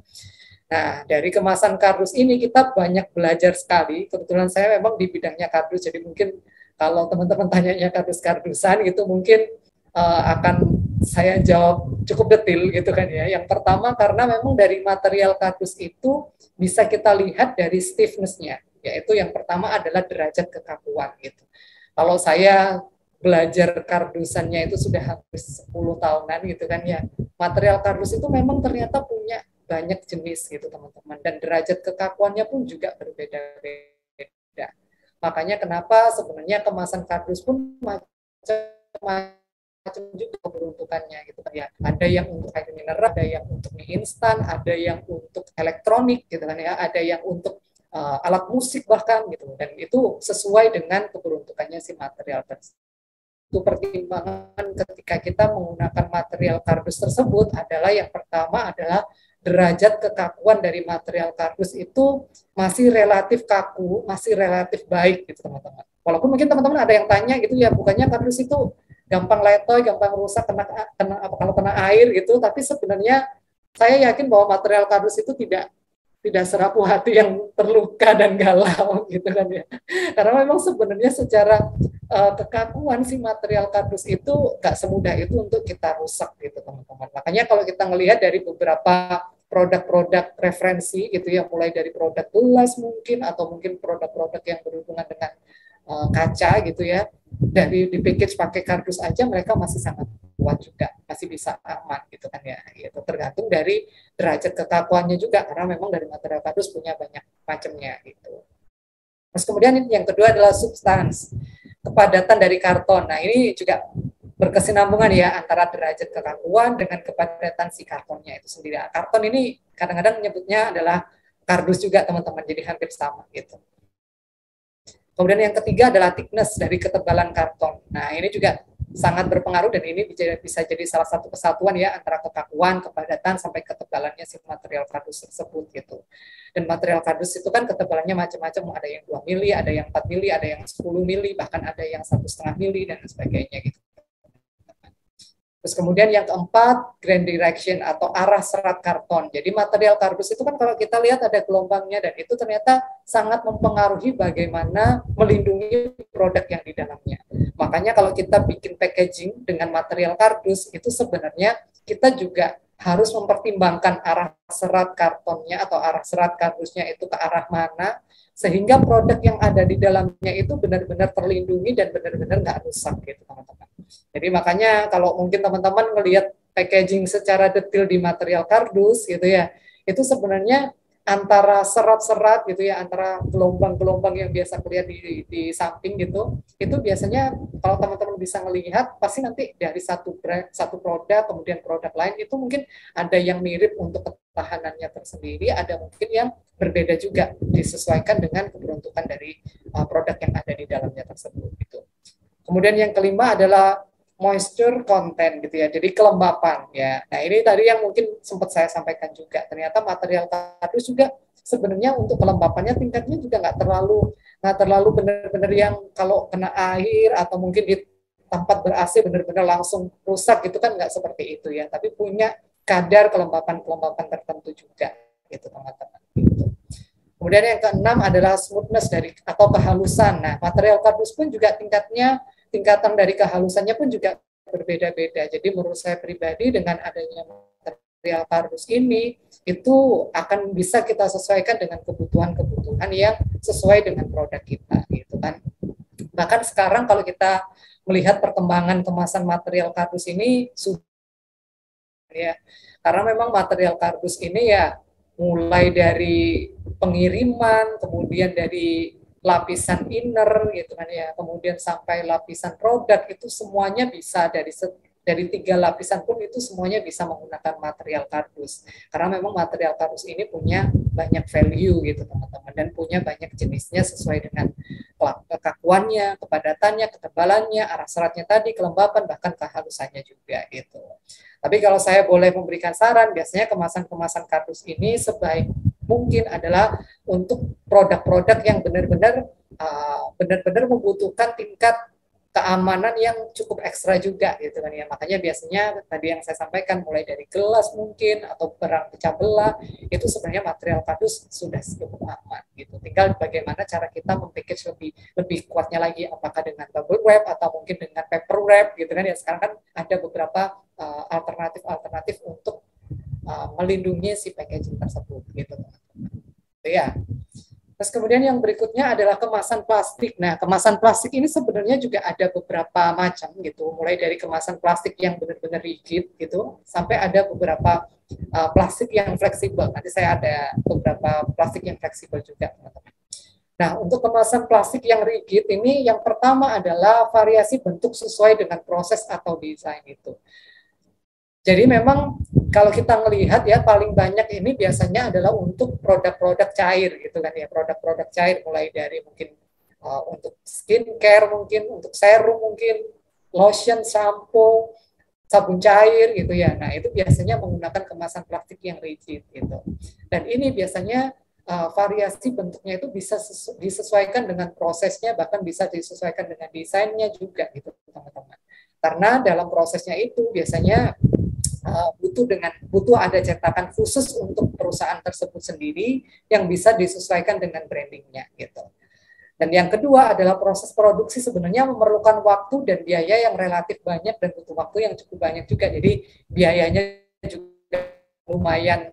Nah, dari kemasan kardus ini kita banyak belajar sekali. Kebetulan saya memang di bidangnya kardus, jadi mungkin kalau teman-teman tanyanya kardus-kardusan gitu mungkin akan saya jawab cukup detail gitu kan ya. Yang pertama karena memang dari material kardus itu bisa kita lihat dari stiffness-nya, yaitu yang pertama adalah derajat kekakuan gitu. Kalau saya belajar kardusannya itu sudah hampir 10 tahunan gitu kan ya. Material kardus itu memang ternyata punya banyak jenis gitu teman-teman, dan derajat kekakuannya pun juga berbeda-beda. Makanya kenapa sebenarnya kemasan kardus pun macam-macam juga peruntukannya gitu kan ya. Ada yang untuk air mineral, ada yang untuk mie instan, ada yang untuk elektronik gitu kan ya, ada yang untuk alat musik bahkan gitu. Dan itu sesuai dengan keperuntukannya si material tersebut. Itu pertimbangan ketika kita menggunakan material kardus tersebut adalah yang pertama adalah derajat kekakuan dari material kardus itu masih relatif kaku, masih relatif baik gitu teman-teman. Walaupun mungkin teman-teman ada yang tanya gitu ya, bukannya kardus itu gampang letoy, gampang rusak kalau kena air gitu, tapi sebenarnya saya yakin bahwa material kardus itu tidak tidak serapuh hati yang terluka dan galau gitu kan ya. Karena memang sebenarnya secara kekakuan si material kardus itu nggak semudah itu untuk kita rusak gitu teman-teman. Makanya kalau kita melihat dari beberapa produk-produk referensi gitu ya, mulai dari produk gelas mungkin atau mungkin produk-produk yang berhubungan dengan kaca gitu ya, dari di package pakai kardus aja mereka masih sangat kuat juga, masih bisa aman gitu kan ya. Gitu. Tergantung dari derajat kekakuannya juga, karena memang dari material kardus punya banyak macamnya gitu. Terus kemudian yang kedua adalah substans, kepadatan dari karton. Nah ini juga berkesinambungan ya antara derajat kekakuan dengan kepadatan si kartonnya itu sendiri. Karton ini kadang-kadang menyebutnya adalah kardus juga teman-teman, jadi hampir sama gitu. Kemudian yang ketiga adalah thickness dari ketebalan karton. Nah ini juga sangat berpengaruh dan ini bisa jadi salah satu kesatuan ya antara kekakuan, kepadatan sampai ketebalannya si material kardus tersebut gitu. Dan material kardus itu kan ketebalannya macam-macam, ada yang 2 mili, ada yang 4 mili, ada yang 10 mili, bahkan ada yang 1,5 mili dan sebagainya gitu. Terus kemudian yang keempat, grand direction atau arah serat karton. Jadi material kardus itu kan kalau kita lihat ada gelombangnya dan itu ternyata sangat mempengaruhi bagaimana melindungi produk yang di dalamnya. Makanya kalau kita bikin packaging dengan material kardus itu sebenarnya kita juga harus mempertimbangkan arah serat kartonnya atau arah serat kardusnya itu ke arah mana, sehingga produk yang ada di dalamnya itu benar-benar terlindungi dan benar-benar nggak rusak gitu teman-teman. Jadi makanya kalau mungkin teman-teman melihat packaging secara detail di material kardus gitu ya, itu sebenarnya antara serat-serat gitu ya, antara gelombang-gelombang yang biasa kelihatan di samping gitu, itu biasanya kalau teman-teman bisa melihat pasti nanti dari satu produk kemudian produk lain itu mungkin ada yang mirip untuk ketahanannya tersendiri, ada mungkin yang berbeda juga disesuaikan dengan keberuntukan dari produk yang ada di dalamnya tersebut gitu. Kemudian yang kelima adalah moisture content gitu ya, jadi kelembapan ya. Nah ini tadi yang mungkin sempat saya sampaikan juga, ternyata material kardus juga sebenarnya untuk kelembapannya tingkatnya juga nggak terlalu benar-benar yang kalau kena air atau mungkin di tempat ber-AC benar-benar langsung rusak gitu kan, nggak seperti itu ya, tapi punya kadar kelembapan tertentu juga gitu teman-teman. Gitu. Kemudian yang keenam adalah smoothness dari atau kehalusan. Nah material kardus pun juga tingkatan dari kehalusannya pun juga berbeda-beda. Jadi menurut saya pribadi dengan adanya material kardus ini itu akan bisa kita sesuaikan dengan kebutuhan-kebutuhan yang sesuai dengan produk kita gitu kan. Bahkan sekarang kalau kita melihat perkembangan kemasan material kardus ini sudah ya, karena memang material kardus ini ya mulai dari pengiriman, kemudian dari lapisan inner gitu kan ya, kemudian sampai lapisan produk itu semuanya bisa dari 3 lapisan pun itu semuanya bisa menggunakan material kardus. Karena memang material kardus ini punya banyak value gitu teman-teman, dan punya banyak jenisnya sesuai dengan kekakuannya, kepadatannya, ketebalannya, arah seratnya tadi, kelembapan, bahkan kehalusannya juga gitu. Tapi kalau saya boleh memberikan saran, biasanya kemasan-kemasan kardus ini sebaik mungkin adalah untuk produk-produk yang benar-benar membutuhkan tingkat keamanan yang cukup ekstra juga gitu kan ya. Makanya biasanya tadi yang saya sampaikan mulai dari gelas mungkin atau barang pecah belah itu sebenarnya material kardus sudah cukup aman gitu. Tinggal bagaimana cara kita mempackage lebih kuatnya lagi, apakah dengan bubble wrap atau mungkin dengan paper wrap gitu kan ya. Sekarang kan ada beberapa alternatif untuk melindungi si packaging tersebut gitu. Ya. Terus kemudian yang berikutnya adalah kemasan plastik. Nah, kemasan plastik ini sebenarnya juga ada beberapa macam gitu, mulai dari kemasan plastik yang benar-benar rigid gitu, sampai ada beberapa plastik yang fleksibel. Nanti saya ada beberapa plastik yang fleksibel juga, teman-teman. Nah, untuk kemasan plastik yang rigid ini, yang pertama adalah variasi bentuk sesuai dengan proses atau desain itu. Jadi memang kalau kita melihat ya paling banyak ini biasanya adalah untuk produk-produk cair gitu kan ya, produk-produk cair mulai dari mungkin untuk skincare, mungkin untuk serum, mungkin lotion, shampoo, sabun cair gitu ya. Nah itu biasanya menggunakan kemasan plastik yang rigid gitu. Dan ini biasanya variasi bentuknya itu bisa disesuaikan dengan prosesnya, bahkan bisa disesuaikan dengan desainnya juga gitu teman-teman. Karena dalam prosesnya itu biasanya butuh ada cetakan khusus untuk perusahaan tersebut sendiri yang bisa disesuaikan dengan brandingnya gitu. Dan yang kedua adalah proses produksi sebenarnya memerlukan waktu dan biaya yang relatif banyak dan butuh waktu yang cukup banyak juga. Jadi biayanya juga lumayan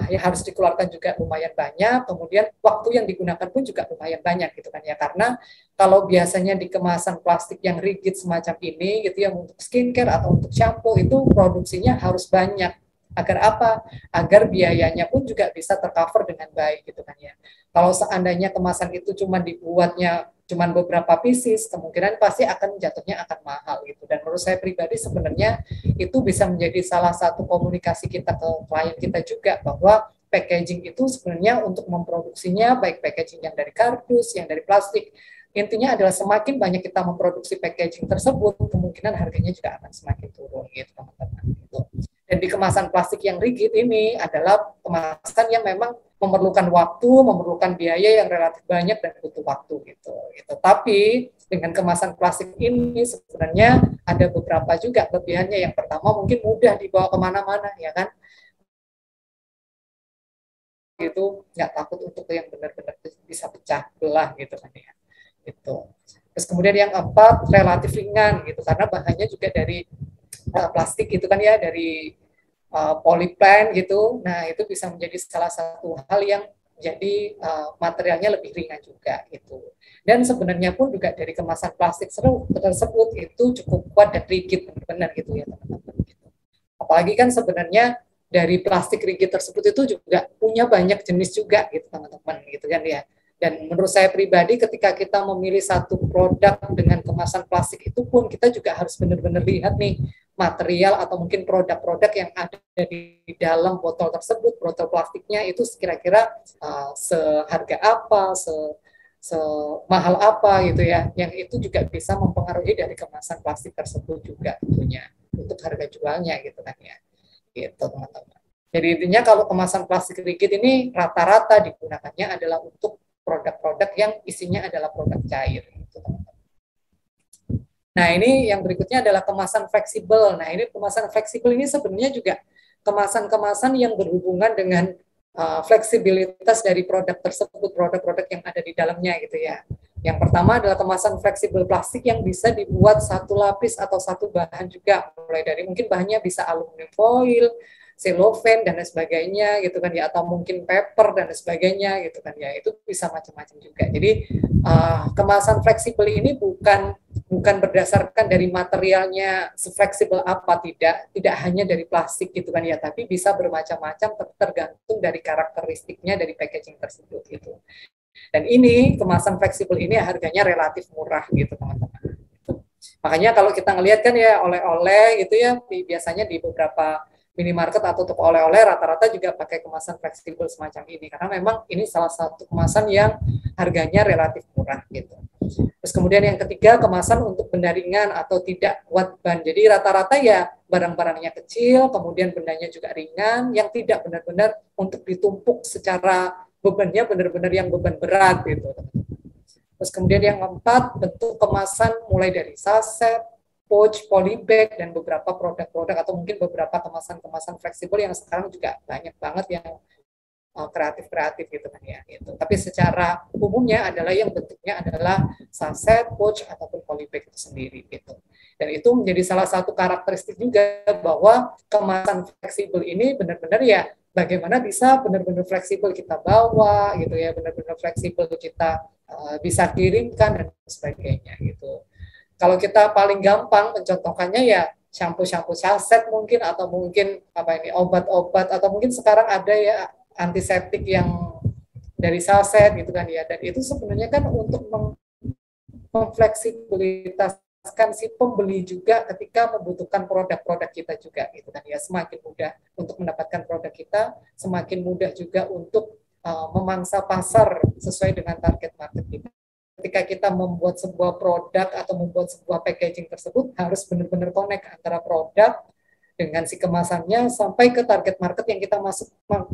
yang harus dikeluarkan juga lumayan banyak. Kemudian waktu yang digunakan pun juga lumayan banyak gitu kan ya. Karena kalau biasanya di kemasan plastik yang rigid semacam ini gitu ya, untuk skincare atau untuk shampoo itu produksinya harus banyak. Agar apa? Agar biayanya pun juga bisa tercover dengan baik gitu kan ya. Kalau seandainya kemasan itu cuma dibuatnya cuma beberapa pieces, kemungkinan pasti akan jatuhnya akan mahal gitu. Dan menurut saya pribadi sebenarnya itu bisa menjadi salah satu komunikasi kita ke klien kita juga, bahwa packaging itu sebenarnya untuk memproduksinya, baik packaging yang dari kardus, yang dari plastik, intinya adalah semakin banyak kita memproduksi packaging tersebut, kemungkinan harganya juga akan semakin turun gitu teman-teman. Gitu. Dan di kemasan plastik yang rigid ini adalah kemasan yang memang memerlukan waktu, memerlukan biaya yang relatif banyak dan butuh waktu gitu. Tapi dengan kemasan plastik ini sebenarnya ada beberapa juga kelebihannya. Yang pertama mungkin mudah dibawa kemana-mana ya kan. Itu nggak takut untuk yang benar-benar bisa pecah belah gitu kan ya. Gitu. Terus kemudian yang keempat relatif ringan gitu karena bahannya juga dari plastik gitu kan ya, dari polyplan gitu. Nah, itu bisa menjadi salah satu hal yang jadi materialnya lebih ringan juga gitu. Dan sebenarnya pun juga dari kemasan plastik tersebut itu cukup kuat dan rigid benar-benar gitu ya teman-teman. Gitu. Apalagi kan sebenarnya dari plastik rigid tersebut itu juga punya banyak jenis juga gitu teman-teman gitu kan ya. Dan menurut saya pribadi ketika kita memilih satu produk dengan kemasan plastik itu pun kita juga harus benar-benar lihat nih material atau mungkin produk-produk yang ada di dalam botol tersebut, botol plastiknya itu kira-kira seharga apa, semahal apa gitu ya, yang itu juga bisa mempengaruhi dari kemasan plastik tersebut juga tentunya untuk harga jualnya gitu kan ya, gitu teman-teman. Jadi intinya kalau kemasan plastik rigid ini rata-rata digunakannya adalah untuk produk-produk yang isinya adalah produk cair gitu teman-teman. Nah, ini yang berikutnya adalah kemasan fleksibel. Nah, ini kemasan fleksibel ini sebenarnya juga kemasan-kemasan yang berhubungan dengan fleksibilitas dari produk tersebut, produk-produk yang ada di dalamnya gitu ya. Yang pertama adalah kemasan fleksibel plastik yang bisa dibuat satu lapis atau satu bahan juga, mulai dari mungkin bahannya bisa aluminium foil, cellophane dan sebagainya gitu kan ya, atau mungkin paper dan sebagainya gitu kan ya, itu bisa macam-macam juga. Jadi kemasan fleksibel ini bukan berdasarkan dari materialnya sefleksibel apa, tidak hanya dari plastik gitu kan ya, tapi bisa bermacam-macam tergantung dari karakteristiknya dari packaging tersebut gitu. Dan ini kemasan fleksibel ini harganya relatif murah gitu teman-teman. Makanya kalau kita ngelihat kan ya oleh-oleh gitu ya, biasanya di beberapa minimarket atau toko oleh-oleh rata-rata juga pakai kemasan fleksibel semacam ini karena memang ini salah satu kemasan yang harganya relatif murah gitu. Terus kemudian yang ketiga kemasan untuk benda ringan atau tidak kuat ban. Jadi rata-rata ya barang-barangnya kecil, kemudian bendanya juga ringan yang tidak benar-benar untuk ditumpuk secara bebannya benar-benar yang beban berat gitu. Terus kemudian yang keempat bentuk kemasan mulai dari saset, pouch, polybag, dan beberapa produk-produk atau mungkin beberapa kemasan-kemasan fleksibel yang sekarang juga banyak banget yang kreatif-kreatif gitu kan ya. Gitu. Tapi secara umumnya adalah yang bentuknya adalah saset, pouch, ataupun polybag itu sendiri gitu. Dan itu menjadi salah satu karakteristik juga bahwa kemasan fleksibel ini benar-benar ya bagaimana bisa benar-benar fleksibel kita bawa gitu ya, benar-benar fleksibel kita bisa kirimkan dan sebagainya gitu. Kalau kita paling gampang mencontohkannya ya shampoo saset mungkin atau mungkin obat-obat atau mungkin sekarang ada ya antiseptik yang dari saset gitu kan ya, dan itu sebenarnya kan untuk memfleksibilitaskan si pembeli juga ketika membutuhkan produk-produk kita juga gitu kan ya, semakin mudah untuk mendapatkan produk kita, semakin mudah juga untuk memangsa pasar sesuai dengan target market kita. Ketika kita membuat sebuah produk atau membuat sebuah packaging tersebut harus benar-benar connect antara produk dengan si kemasannya sampai ke target market yang kita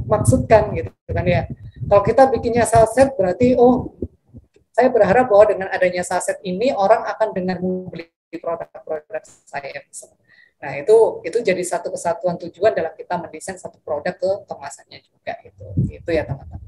maksudkan gitu kan ya. Kalau kita bikinnya saset berarti saya berharap bahwa dengan adanya saset ini orang akan dengan membeli produk-produk saya. Nah, itu jadi satu kesatuan tujuan dalam kita mendesain satu produk ke kemasannya juga gitu. Itu ya, teman-teman.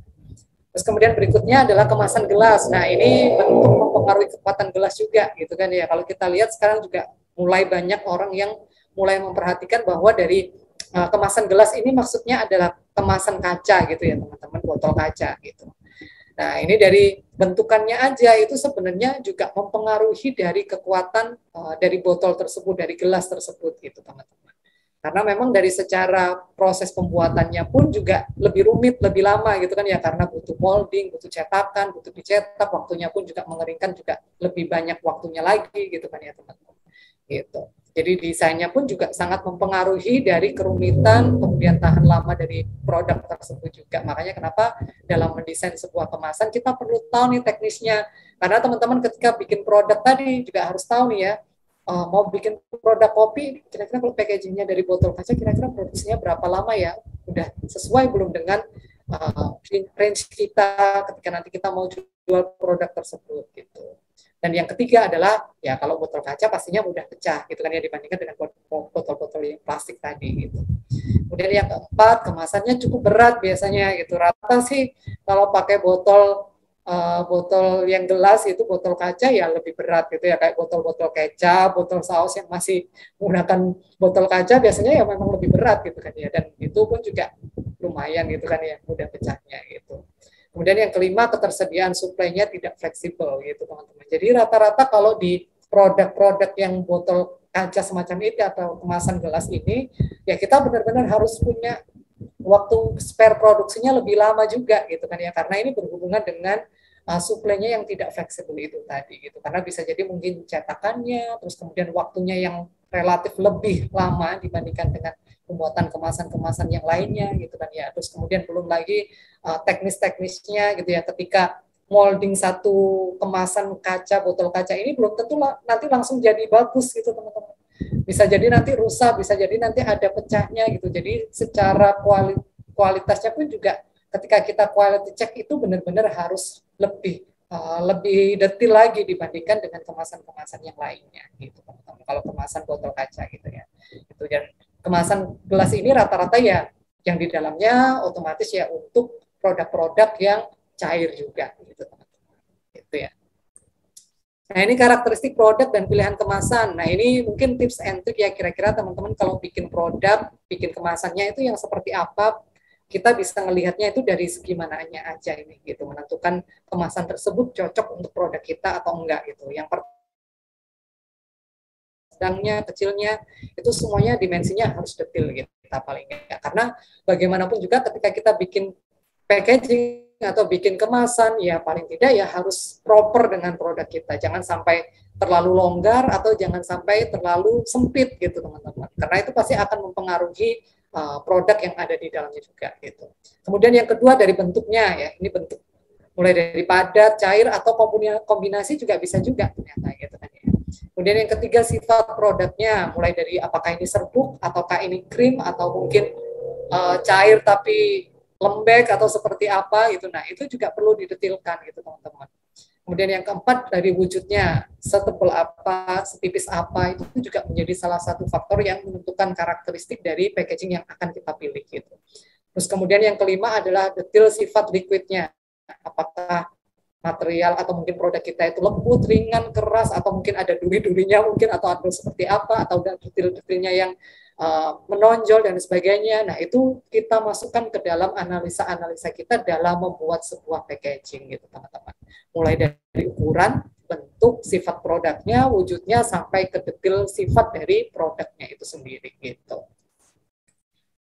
Terus kemudian berikutnya adalah kemasan gelas. Nah, ini bentuk mempengaruhi kekuatan gelas juga gitu kan ya. Kalau kita lihat sekarang juga mulai banyak orang yang mulai memperhatikan bahwa dari kemasan gelas ini maksudnya adalah kemasan kaca gitu ya, teman-teman, botol kaca gitu. Nah, ini dari bentukannya aja itu sebenarnya juga mempengaruhi dari kekuatan dari botol tersebut, dari gelas tersebut gitu, teman-teman. Karena memang dari secara proses pembuatannya pun juga lebih rumit, lebih lama gitu kan ya, karena butuh molding, butuh cetakan, butuh dicetak, waktunya pun juga mengeringkan juga lebih banyak waktunya lagi gitu kan ya, teman-teman. Gitu. Jadi desainnya pun juga sangat mempengaruhi dari kerumitan, kemudian tahan lama dari produk tersebut juga. Makanya kenapa dalam mendesain sebuah kemasan kita perlu tahu nih teknisnya. Karena teman-teman ketika bikin produk tadi juga harus tahu nih ya, mau bikin produk kopi, kira-kira kalau packagingnya dari botol kaca, kira-kira produksinya berapa lama ya? Udah sesuai belum dengan range kita ketika nanti kita mau jual produk tersebut gitu. Dan yang ketiga adalah ya kalau botol kaca pastinya mudah pecah gitu kan ya dibandingkan dengan botol-botol yang plastik tadi gitu. Kemudian yang keempat, kemasannya cukup berat biasanya gitu. Rata sih kalau pakai botol yang gelas itu botol kaca ya lebih berat gitu ya, kayak botol-botol kecap, botol saus yang masih menggunakan botol kaca biasanya ya memang lebih berat gitu kan ya, dan itu pun juga lumayan gitu kan ya, mudah pecahnya gitu. Kemudian yang kelima, ketersediaan suplainya tidak fleksibel gitu, teman-teman. Jadi rata-rata kalau di produk-produk yang botol kaca semacam ini atau kemasan gelas ini, ya kita benar-benar harus punya waktu spare produksinya lebih lama juga gitu kan ya, karena ini berhubungan dengan suplainya yang tidak fleksibel itu tadi gitu. Karena bisa jadi mungkin cetakannya, terus kemudian waktunya yang relatif lebih lama dibandingkan dengan pembuatan kemasan-kemasan yang lainnya gitu kan ya. Terus kemudian belum lagi teknis-teknisnya gitu ya, ketika molding satu kemasan kaca, botol kaca ini belum tentu nanti langsung jadi bagus gitu, teman-teman. Bisa jadi nanti rusak, bisa jadi nanti ada pecahnya gitu. Jadi secara kualitasnya pun juga ketika kita quality check itu benar-benar harus lebih detail lagi dibandingkan dengan kemasan-kemasan yang lainnya gitu, teman-teman. Kalau kemasan botol kaca gitu ya. Itu, dan kemasan gelas ini rata-rata ya yang di dalamnya otomatis ya untuk produk-produk yang cair juga gitu, teman-teman. Gitu ya. Nah, ini karakteristik produk dan pilihan kemasan. Nah, ini mungkin tips and trick ya, kira-kira teman-teman kalau bikin produk, bikin kemasannya itu yang seperti apa, kita bisa melihatnya itu dari segi mananya aja ini gitu, menentukan kemasan tersebut cocok untuk produk kita atau enggak gitu. Yang sedangnya, kecilnya, itu semuanya dimensinya harus detail gitu, kita paling enggak. Karena bagaimanapun juga ketika kita bikin packaging atau bikin kemasan, ya paling tidak ya harus proper dengan produk kita. Jangan sampai terlalu longgar atau jangan sampai terlalu sempit gitu, teman-teman. Karena itu pasti akan mempengaruhi produk yang ada di dalamnya juga gitu. Kemudian yang kedua dari bentuknya ya, ini bentuk mulai dari padat, cair atau kombinasi juga bisa juga ternyata gitu kan ya. Kemudian yang ketiga sifat produknya, mulai dari apakah ini serbuk ataukah ini krim atau mungkin cair tapi lembek atau seperti apa gitu. Nah, itu juga perlu didetilkan gitu, teman-teman. Kemudian yang keempat dari wujudnya, setebal apa, setipis apa, itu juga menjadi salah satu faktor yang menentukan karakteristik dari packaging yang akan kita pilih gitu. Terus kemudian yang kelima adalah detail sifat liquidnya. Apakah material atau mungkin produk kita itu lembut, ringan, keras, atau mungkin ada duri-durinya mungkin, atau ada seperti apa, atau detail-detailnya yang menonjol dan sebagainya. Nah, itu kita masukkan ke dalam analisa-analisa kita dalam membuat sebuah packaging gitu, teman-teman. Mulai dari ukuran, bentuk, sifat produknya, wujudnya, sampai ke detail sifat dari produknya itu sendiri gitu.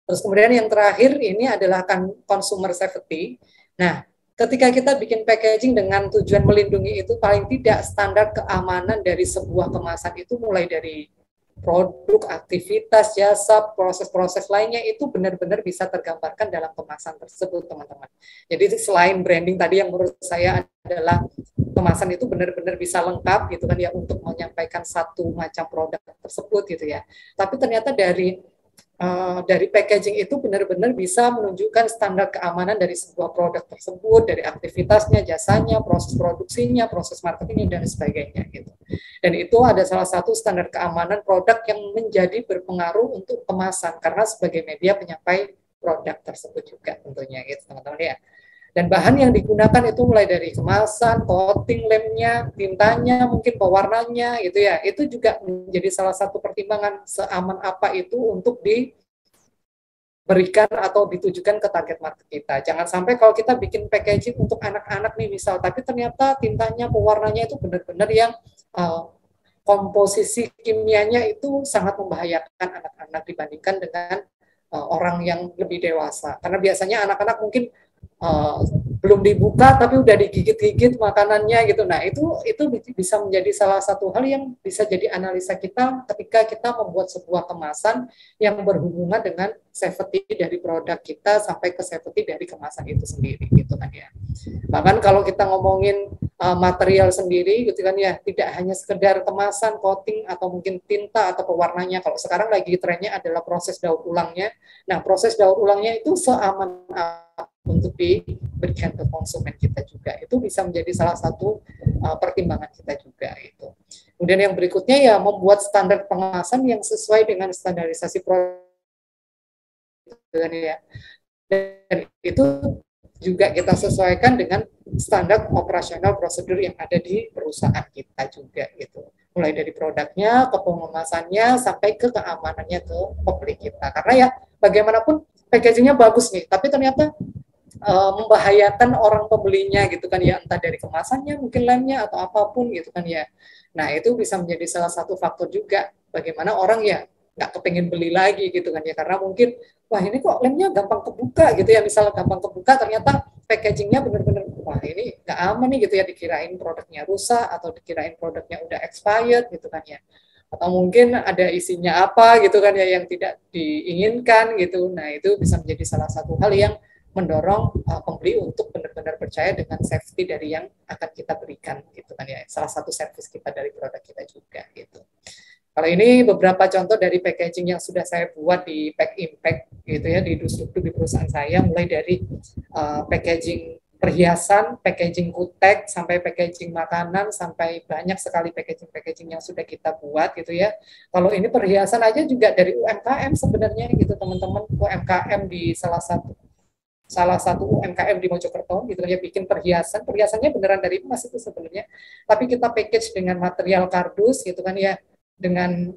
Terus kemudian yang terakhir ini adalah consumer safety. Nah, ketika kita bikin packaging dengan tujuan melindungi itu, paling tidak standar keamanan dari sebuah kemasan itu mulai dari produk, aktivitas, jasa, proses-proses lainnya itu benar-benar bisa tergambarkan dalam kemasan tersebut, teman-teman. Jadi selain branding tadi yang menurut saya adalah kemasan itu benar-benar bisa lengkap gitu kan ya untuk menyampaikan satu macam produk tersebut gitu ya. Tapi ternyata dari dari packaging itu benar-benar bisa menunjukkan standar keamanan dari sebuah produk tersebut, dari aktivitasnya, jasanya, proses produksinya, proses marketingnya, dan sebagainya. Gitu. Dan itu ada salah satu standar keamanan produk yang menjadi berpengaruh untuk kemasan, karena sebagai media penyampai produk tersebut juga tentunya, gitu teman-teman ya. Dan bahan yang digunakan itu mulai dari kemasan, coating lemnya, tintanya, mungkin pewarnanya gitu ya. Itu juga menjadi salah satu pertimbangan seaman apa itu untuk diberikan atau ditujukan ke target market kita. Jangan sampai kalau kita bikin packaging untuk anak-anak nih misal, tapi ternyata tintanya, pewarnanya itu benar-benar yang komposisi kimianya itu sangat membahayakan anak-anak dibandingkan dengan orang yang lebih dewasa. Karena biasanya anak-anak mungkin belum dibuka tapi udah digigit-gigit makanannya gitu. Nah, itu bisa menjadi salah satu hal yang bisa jadi analisa kita ketika kita membuat sebuah kemasan yang berhubungan dengan safety dari produk kita sampai ke safety dari kemasan itu sendiri gitu kan ya. Bahkan kalau kita ngomongin material sendiri gitu kan ya, tidak hanya sekedar kemasan, coating atau mungkin tinta atau pewarnanya. Kalau sekarang lagi trennya adalah proses daur ulangnya. Nah, proses daur ulangnya itu seaman untuk diberikan ke konsumen kita juga. Itu bisa menjadi salah satu pertimbangan kita juga itu. Kemudian yang berikutnya ya membuat standar pengemasan yang sesuai dengan standarisasi produk ya. Dan itu juga kita sesuaikan dengan standar operasional prosedur yang ada di perusahaan kita juga gitu. Mulai dari produknya, ke pengemasannya, sampai ke keamanannya ke pembeli kita. Karena ya bagaimanapun packagingnya bagus nih, tapi ternyata membahayakan orang pembelinya gitu kan ya, entah dari kemasannya, mungkin lemnya atau apapun gitu kan ya. Nah itu bisa menjadi salah satu faktor juga bagaimana orang ya nggak kepengen beli lagi gitu kan ya, karena mungkin wah ini kok lemnya gampang kebuka gitu ya, misalnya gampang kebuka ternyata packagingnya benar-benar wah ini nggak aman nih gitu ya, dikirain produknya rusak atau dikirain produknya udah expired gitu kan ya, atau mungkin ada isinya apa gitu kan ya yang tidak diinginkan gitu. Nah itu bisa menjadi salah satu hal yang mendorong pembeli untuk benar-benar percaya dengan safety dari yang akan kita berikan gitu kan ya, salah satu service kita dari produk kita juga gitu. Kalau ini beberapa contoh dari packaging yang sudah saya buat di Pack Impact gitu ya, di Dusdukduk di perusahaan saya, mulai dari packaging perhiasan, packaging kutek, sampai packaging makanan, sampai banyak sekali packaging-packaging yang sudah kita buat gitu ya. Kalau ini perhiasan aja juga dari UMKM sebenarnya gitu teman-teman, UMKM di salah satu UMKM di Mojokerto gitu ya, bikin perhiasannya beneran dari emas itu sebenarnya, tapi kita package dengan material kardus gitu kan ya, dengan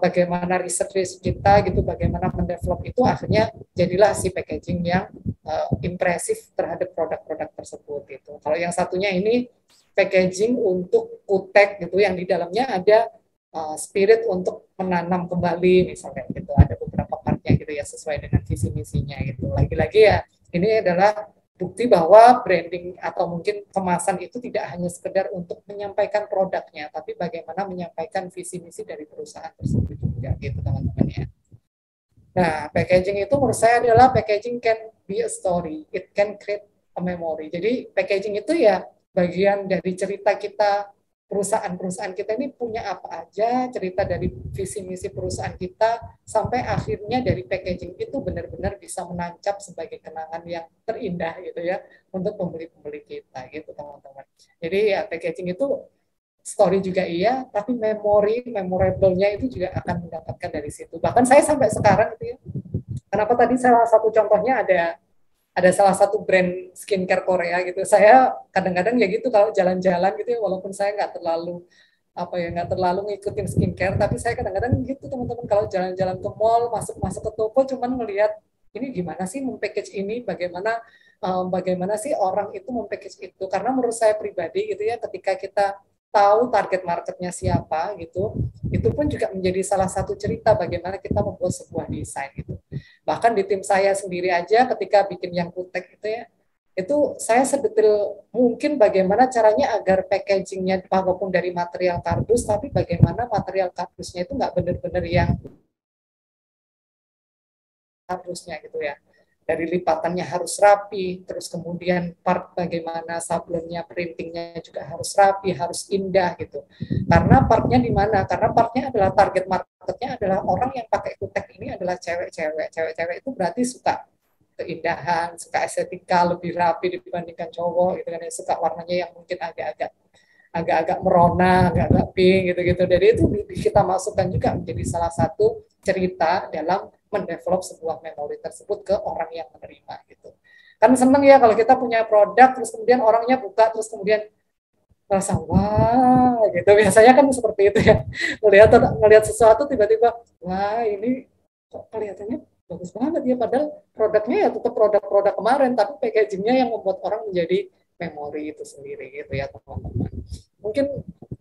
bagaimana research kita gitu, bagaimana mendevelop itu, akhirnya jadilah si packaging yang impresif terhadap produk-produk tersebut gitu. Kalau yang satunya ini packaging untuk kutek gitu, yang di dalamnya ada spirit untuk menanam kembali misalnya gitu, ada beberapa partnya gitu ya sesuai dengan visi misinya gitu. Lagi-lagi ya ini adalah bukti bahwa branding atau mungkin kemasan itu tidak hanya sekedar untuk menyampaikan produknya, tapi bagaimana menyampaikan visi misi dari perusahaan tersebut juga gitu teman-teman ya. Nah, packaging itu menurut saya adalah packaging can be a story, it can create a memory. Jadi packaging itu ya bagian dari cerita kita, perusahaan kita ini punya apa aja, cerita dari visi misi perusahaan kita, sampai akhirnya dari packaging itu benar-benar bisa menancap sebagai kenangan yang terindah gitu ya untuk pembeli-pembeli kita gitu teman-teman. Jadi ya packaging itu story juga iya, tapi memorable-nya itu juga akan mendapatkan dari situ. Bahkan saya sampai sekarang itu ya, kenapa tadi salah satu contohnya ada salah satu brand skincare Korea gitu. Saya kadang-kadang ya gitu kalau jalan-jalan gitu ya, walaupun saya nggak terlalu ngikutin skincare, tapi saya kadang-kadang gitu teman-teman, kalau jalan-jalan ke mall, masuk ke toko, cuman melihat ini gimana sih mempackage ini, bagaimana sih orang itu mempackage itu. Karena menurut saya pribadi gitu ya, ketika kita tahu target marketnya siapa gitu, itu pun juga menjadi salah satu cerita bagaimana kita membuat sebuah desain gitu. Bahkan di tim saya sendiri aja ketika bikin yang kutek itu ya, itu saya sedetil mungkin bagaimana caranya agar packagingnya walaupun dari material kardus, tapi bagaimana material kardusnya itu nggak benar-benar yang kardusnya gitu ya. Dari lipatannya harus rapi, terus kemudian part bagaimana sablonnya, printingnya juga harus rapi, harus indah gitu. Karena partnya di mana? Karena partnya adalah target market marketnya adalah orang yang pakai kutek ini adalah cewek-cewek. Cewek-cewek itu berarti suka keindahan, suka estetika, lebih rapi dibandingkan cowok gitu kan, ya, suka warnanya yang mungkin agak-agak merona, agak-agak pink gitu-gitu. Jadi itu kita masukkan juga menjadi salah satu cerita dalam mendevelop sebuah memori tersebut ke orang yang menerima gitu. Kan seneng ya kalau kita punya produk terus kemudian orangnya buka terus kemudian merasa wah gitu, biasanya kan seperti itu ya, ngelihat sesuatu tiba-tiba wah ini kok kelihatannya bagus banget ya, padahal produknya ya tetap produk-produk kemarin tapi packagingnya yang membuat orang menjadi memori itu sendiri gitu ya teman-teman. Mungkin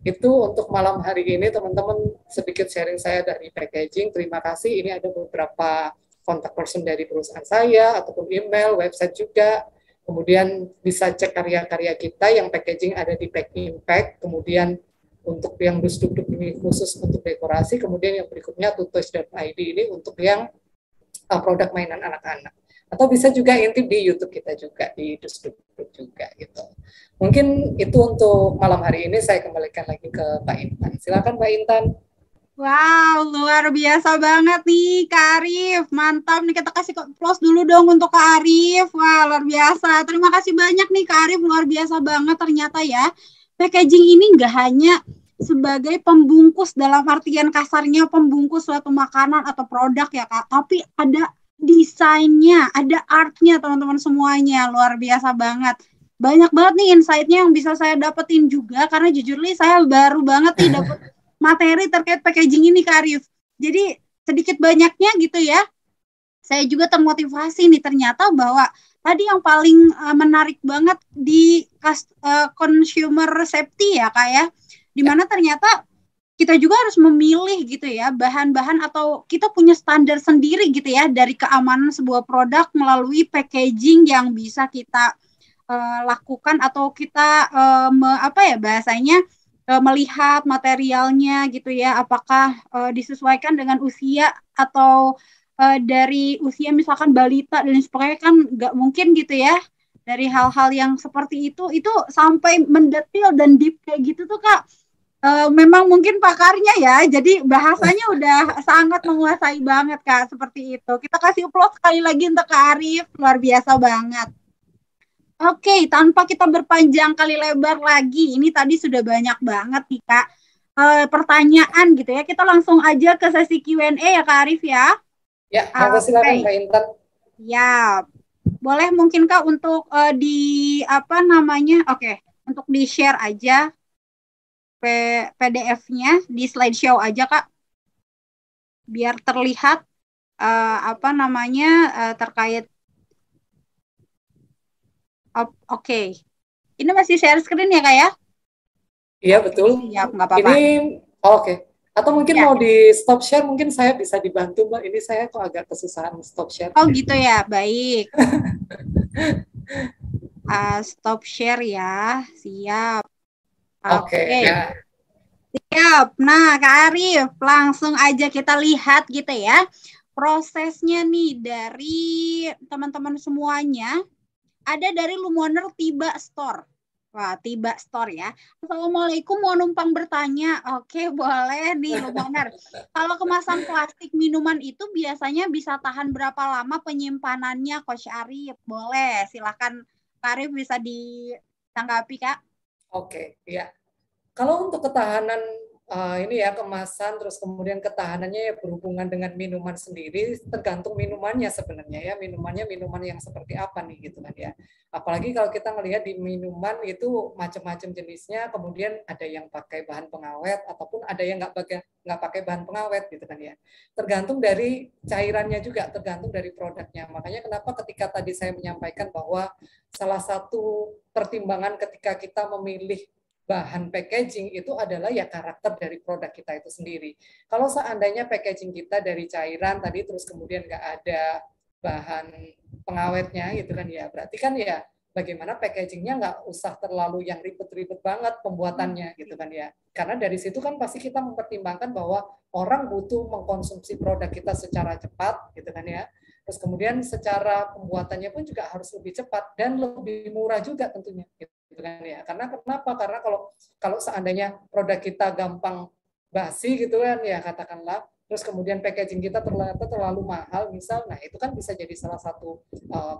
itu untuk malam hari ini teman-teman, sedikit sharing saya dari packaging. Terima kasih, ini ada beberapa kontak person dari perusahaan saya ataupun email, website juga. Kemudian bisa cek karya-karya kita yang packaging ada di Pack Impact. Kemudian untuk yang dus-duk-duk ini khusus untuk dekorasi. Kemudian yang berikutnya tutoys.id ini untuk yang produk mainan anak-anak. Atau bisa juga intip di YouTube kita juga, di dus-duk-duk juga gitu. Mungkin itu untuk malam hari ini. Saya kembalikan lagi ke Mbak Intan. Silakan Mbak Intan. Wow, luar biasa banget nih Kak Arif. Mantap nih, kita kasih close dulu dong untuk Kak Arif. Wah, luar biasa. Terima kasih banyak nih Kak Arif, luar biasa banget ternyata ya. Packaging ini nggak hanya sebagai pembungkus dalam artian kasarnya pembungkus suatu makanan atau produk ya Kak, tapi ada desainnya, ada artnya teman-teman semuanya. Luar biasa banget. Banyak banget nih insight-nya yang bisa saya dapetin juga, karena jujur nih saya baru banget nih dapet materi terkait packaging ini Kak Arif. Jadi sedikit banyaknya gitu ya, saya juga termotivasi nih ternyata bahwa tadi yang paling menarik banget di consumer safety ya Kak ya, dimana ternyata kita juga harus memilih gitu ya bahan-bahan atau kita punya standar sendiri gitu ya dari keamanan sebuah produk melalui packaging yang bisa kita lakukan atau kita apa ya bahasanya melihat materialnya gitu ya, apakah disesuaikan dengan usia atau dari usia misalkan balita dan sebagainya, kan nggak mungkin gitu ya, dari hal-hal yang seperti itu sampai mendetil dan deep kayak gitu tuh Kak, memang mungkin pakarnya ya, jadi bahasanya udah sangat menguasai banget Kak, seperti itu. Kita kasih applause sekali lagi untuk Kak Arif, luar biasa banget. Oke, tanpa kita berpanjang kali lebar lagi, ini tadi sudah banyak banget nih Kak pertanyaan gitu ya. Kita langsung aja ke sesi Q&A ya Kak Arif ya. Ya, monggo silakan Mbak Intan. Ya, boleh mungkin Kak untuk di apa namanya? Oke, untuk di share aja PDF-nya di slideshow aja Kak, biar terlihat apa namanya terkait. Oke. Ini masih share screen ya Kak ya? Iya betul. Siap, nggak apa-apa. Ini oke. Atau mungkin mau di stop share, mungkin saya bisa dibantu Mbak. Ini saya kok agak kesusahan stop share. Oh gitu ya, baik. Stop share ya, siap. Oke. Ya. Siap. Nah Kak Arif, langsung aja kita lihat gitu ya. Prosesnya nih dari teman-teman semuanya. Ada dari Lumoner Tiba Store. Wah, Tiba Store ya. Assalamualaikum, mau numpang bertanya. Oke, boleh nih Lumoner. Kalau kemasan plastik minuman itu biasanya bisa tahan berapa lama penyimpanannya, Coach Arif? Boleh, silakan Kak Arif bisa ditanggapi Kak. Oke, ya. Kalau untuk ketahanan ini ya kemasan, terus kemudian ketahanannya ya berhubungan dengan minuman sendiri, tergantung minumannya sebenarnya ya, minuman yang seperti apa nih gitu kan ya. Apalagi kalau kita melihat di minuman itu macam-macam jenisnya, kemudian ada yang pakai bahan pengawet ataupun ada yang nggak pakai bahan pengawet gitu kan ya. Tergantung dari cairannya juga, tergantung dari produknya. Makanya kenapa ketika tadi saya menyampaikan bahwa salah satu pertimbangan ketika kita memilih bahan packaging itu adalah ya karakter dari produk kita itu sendiri. Kalau seandainya packaging kita dari cairan tadi terus kemudian nggak ada bahan pengawetnya gitu kan ya, berarti kan ya bagaimana packagingnya nggak usah terlalu yang ribet-ribet banget pembuatannya gitu kan ya. Karena dari situ kan pasti kita mempertimbangkan bahwa orang butuh mengkonsumsi produk kita secara cepat gitu kan ya. Terus kemudian secara pembuatannya pun juga harus lebih cepat dan lebih murah juga tentunya. Gitu kan ya. Karena kenapa? Karena kalau seandainya produk kita gampang basi gitu kan ya, katakanlah terus kemudian packaging kita terlalu mahal misal, nah itu kan bisa jadi salah satu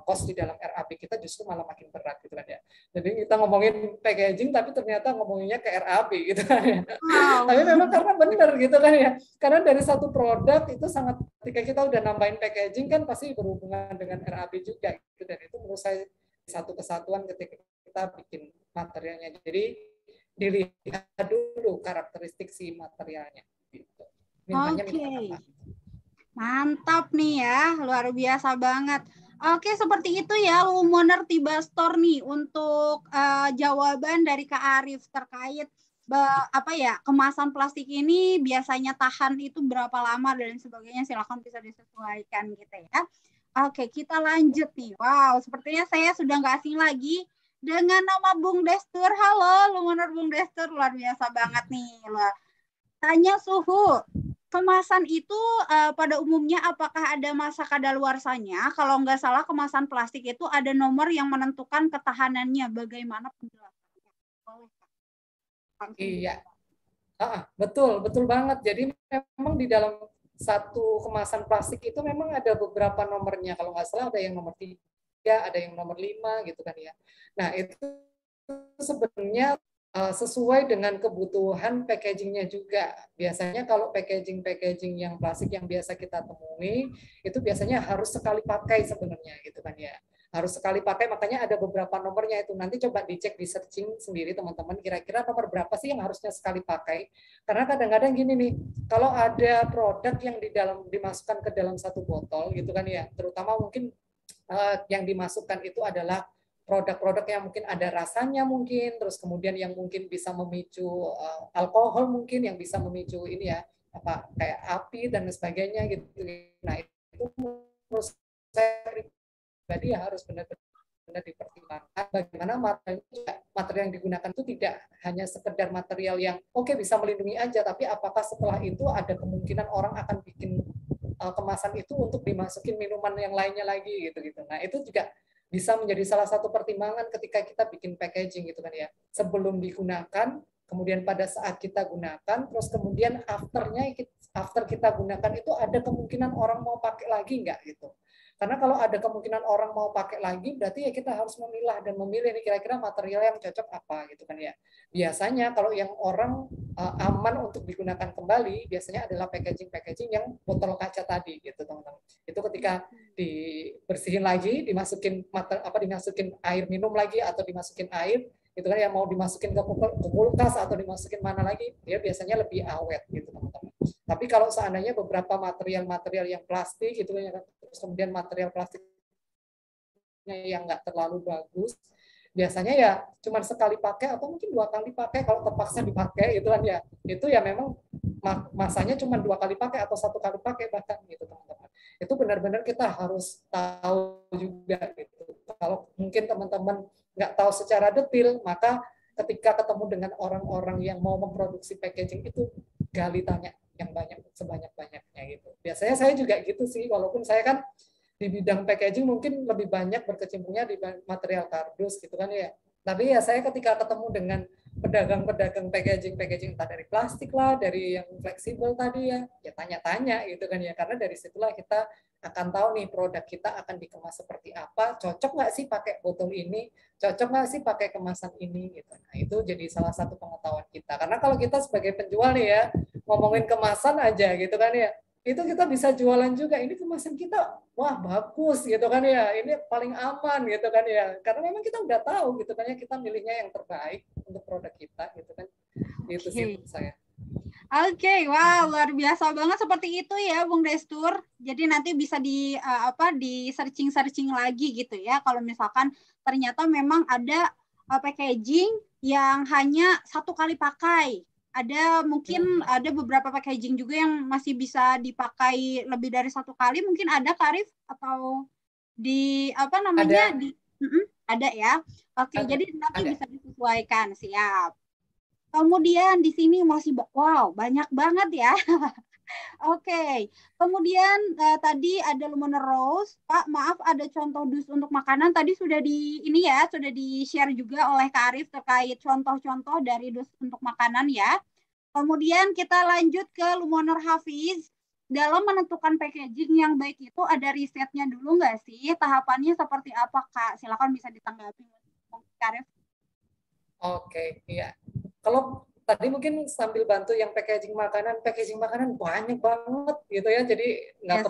cost di dalam RAP kita justru malah makin berat gitu kan ya. Jadi kita ngomongin packaging tapi ternyata ngomonginnya ke RAP gitu kan ya. Wow. Tapi memang karena benar gitu kan ya. Karena dari satu produk itu sangat, ketika kita udah nambahin packaging kan pasti berhubungan dengan RAP juga gitu, dan itu menurut saya satu kesatuan ketika kita bikin materialnya. Jadi dilihat dulu karakteristik si materialnya gitu. Oke. Mantap nih ya, luar biasa banget. Oke, seperti itu ya Lumoner Tiba Store nih untuk jawaban dari Kak Arif terkait kemasan plastik ini biasanya tahan itu berapa lama dan sebagainya. Silakan bisa disesuaikan gitu ya. Oke, kita lanjut nih. Wow, sepertinya saya sudah nggak asing lagi dengan nama Bung Destur. Halo, Lumoner Bung Destur, luar biasa banget nih. Tanya suhu. Kemasan itu pada umumnya apakah ada masa kadaluarsanya? Kalau nggak salah kemasan plastik itu ada nomor yang menentukan ketahanannya. Bagaimana penjelasannya? Iya, betul banget. Jadi memang di dalam satu kemasan plastik itu memang ada beberapa nomornya. Kalau nggak salah ada yang nomor 3, ada yang nomor 5 gitu kan ya. Nah itu sebenarnya sesuai dengan kebutuhan packagingnya juga. Biasanya kalau packaging yang plastik yang biasa kita temui itu biasanya harus sekali pakai sebenarnya gitu kan ya. Harus sekali pakai, makanya ada beberapa nomornya itu. Nanti coba dicek di searching sendiri teman-teman, kira-kira nomor berapa sih yang harusnya sekali pakai. Karena kadang-kadang gini nih, kalau ada produk yang dimasukkan ke dalam satu botol gitu kan ya, terutama mungkin yang dimasukkan itu adalah produk-produk yang mungkin ada rasanya mungkin, terus kemudian yang mungkin bisa memicu alkohol mungkin, yang bisa memicu ini ya, apa kayak api dan sebagainya gitu. Nah itu menurut saya pribadi harus benar-benar dipertimbangkan bagaimana material yang digunakan itu tidak hanya sekedar material yang oke bisa melindungi aja, tapi apakah setelah itu ada kemungkinan orang akan bikin kemasan itu untuk dimasukin minuman yang lainnya lagi gitu. Nah itu juga bisa menjadi salah satu pertimbangan ketika kita bikin packaging gitu kan ya. Sebelum digunakan, kemudian pada saat kita gunakan, terus kemudian after kita gunakan itu ada kemungkinan orang mau pakai lagi nggak gitu. Karena kalau ada kemungkinan orang mau pakai lagi, berarti ya kita harus memilah dan memilih nih kira-kira material yang cocok apa gitu kan ya. Biasanya kalau yang orang aman untuk digunakan kembali, biasanya adalah packaging yang botol kaca tadi gitu teman-teman. Itu ketika dibersihin lagi, dimasukin air minum lagi atau dimasukin air, itu kan yang mau dimasukin ke kulkas atau dimasukin mana lagi, dia biasanya lebih awet gitu teman-teman. Tapi kalau seandainya beberapa material yang plastik gitu kan, terus kemudian material plastiknya yang nggak terlalu bagus, biasanya ya cuma sekali pakai atau mungkin 2 kali pakai kalau terpaksa dipakai gitu kan ya. Itu ya memang masanya cuma 2 kali pakai atau 1 kali pakai bahkan gitu teman-teman. Itu benar-benar kita harus tahu juga gitu. Kalau mungkin teman-teman nggak tahu secara detail, maka ketika ketemu dengan orang-orang yang mau memproduksi packaging itu gali tanya yang banyak sebanyak-banyaknya gitu. Biasanya saya juga gitu sih, walaupun saya kan di bidang packaging mungkin lebih banyak berkecimpungnya di material kardus gitu kan ya. Tapi ya saya ketika ketemu dengan pedagang-pedagang packaging entah dari plastik lah, dari yang fleksibel tadi ya tanya-tanya gitu kan ya. Karena dari situlah kita akan tahu nih produk kita akan dikemas seperti apa, cocok nggak sih pakai botol ini, cocok nggak sih pakai kemasan ini gitu. Nah itu jadi salah satu pengetahuan kita. Karena kalau kita sebagai penjual nih ya ngomongin kemasan aja gitu kan ya, itu kita bisa jualan juga, ini kemasan kita wah bagus gitu kan ya, ini paling aman gitu kan ya, karena memang kita udah tahu gitu kan ya, kita milihnya yang terbaik untuk produk kita gitu kan. Itu sih menurut saya. Oke, wah luar biasa banget seperti itu ya Bung Destur. Jadi nanti bisa di searching lagi gitu ya kalau misalkan ternyata memang ada packaging yang hanya 1 kali pakai. Ada mungkin ada beberapa packaging juga yang masih bisa dipakai lebih dari 1 kali, mungkin ada Karif atau di Ada. Ada ya. Oke, jadi nanti bisa disesuaikan, siap. Kemudian di sini masih banyak banget ya. Oke. Kemudian tadi ada Lumoner Rose. Pak, maaf ada contoh dus untuk makanan tadi sudah sudah di-share juga oleh Kak Arif terkait contoh-contoh dari dus untuk makanan ya. Kemudian kita lanjut ke Lumoner Hafiz. dalam menentukan packaging yang baik itu ada risetnya dulu nggak sih? Tahapannya seperti apa, Kak? Silakan bisa ditanggapi, Kak Arif. Oke, iya. Kalau tadi mungkin sambil bantu yang packaging makanan banyak banget gitu ya. Jadi Yes.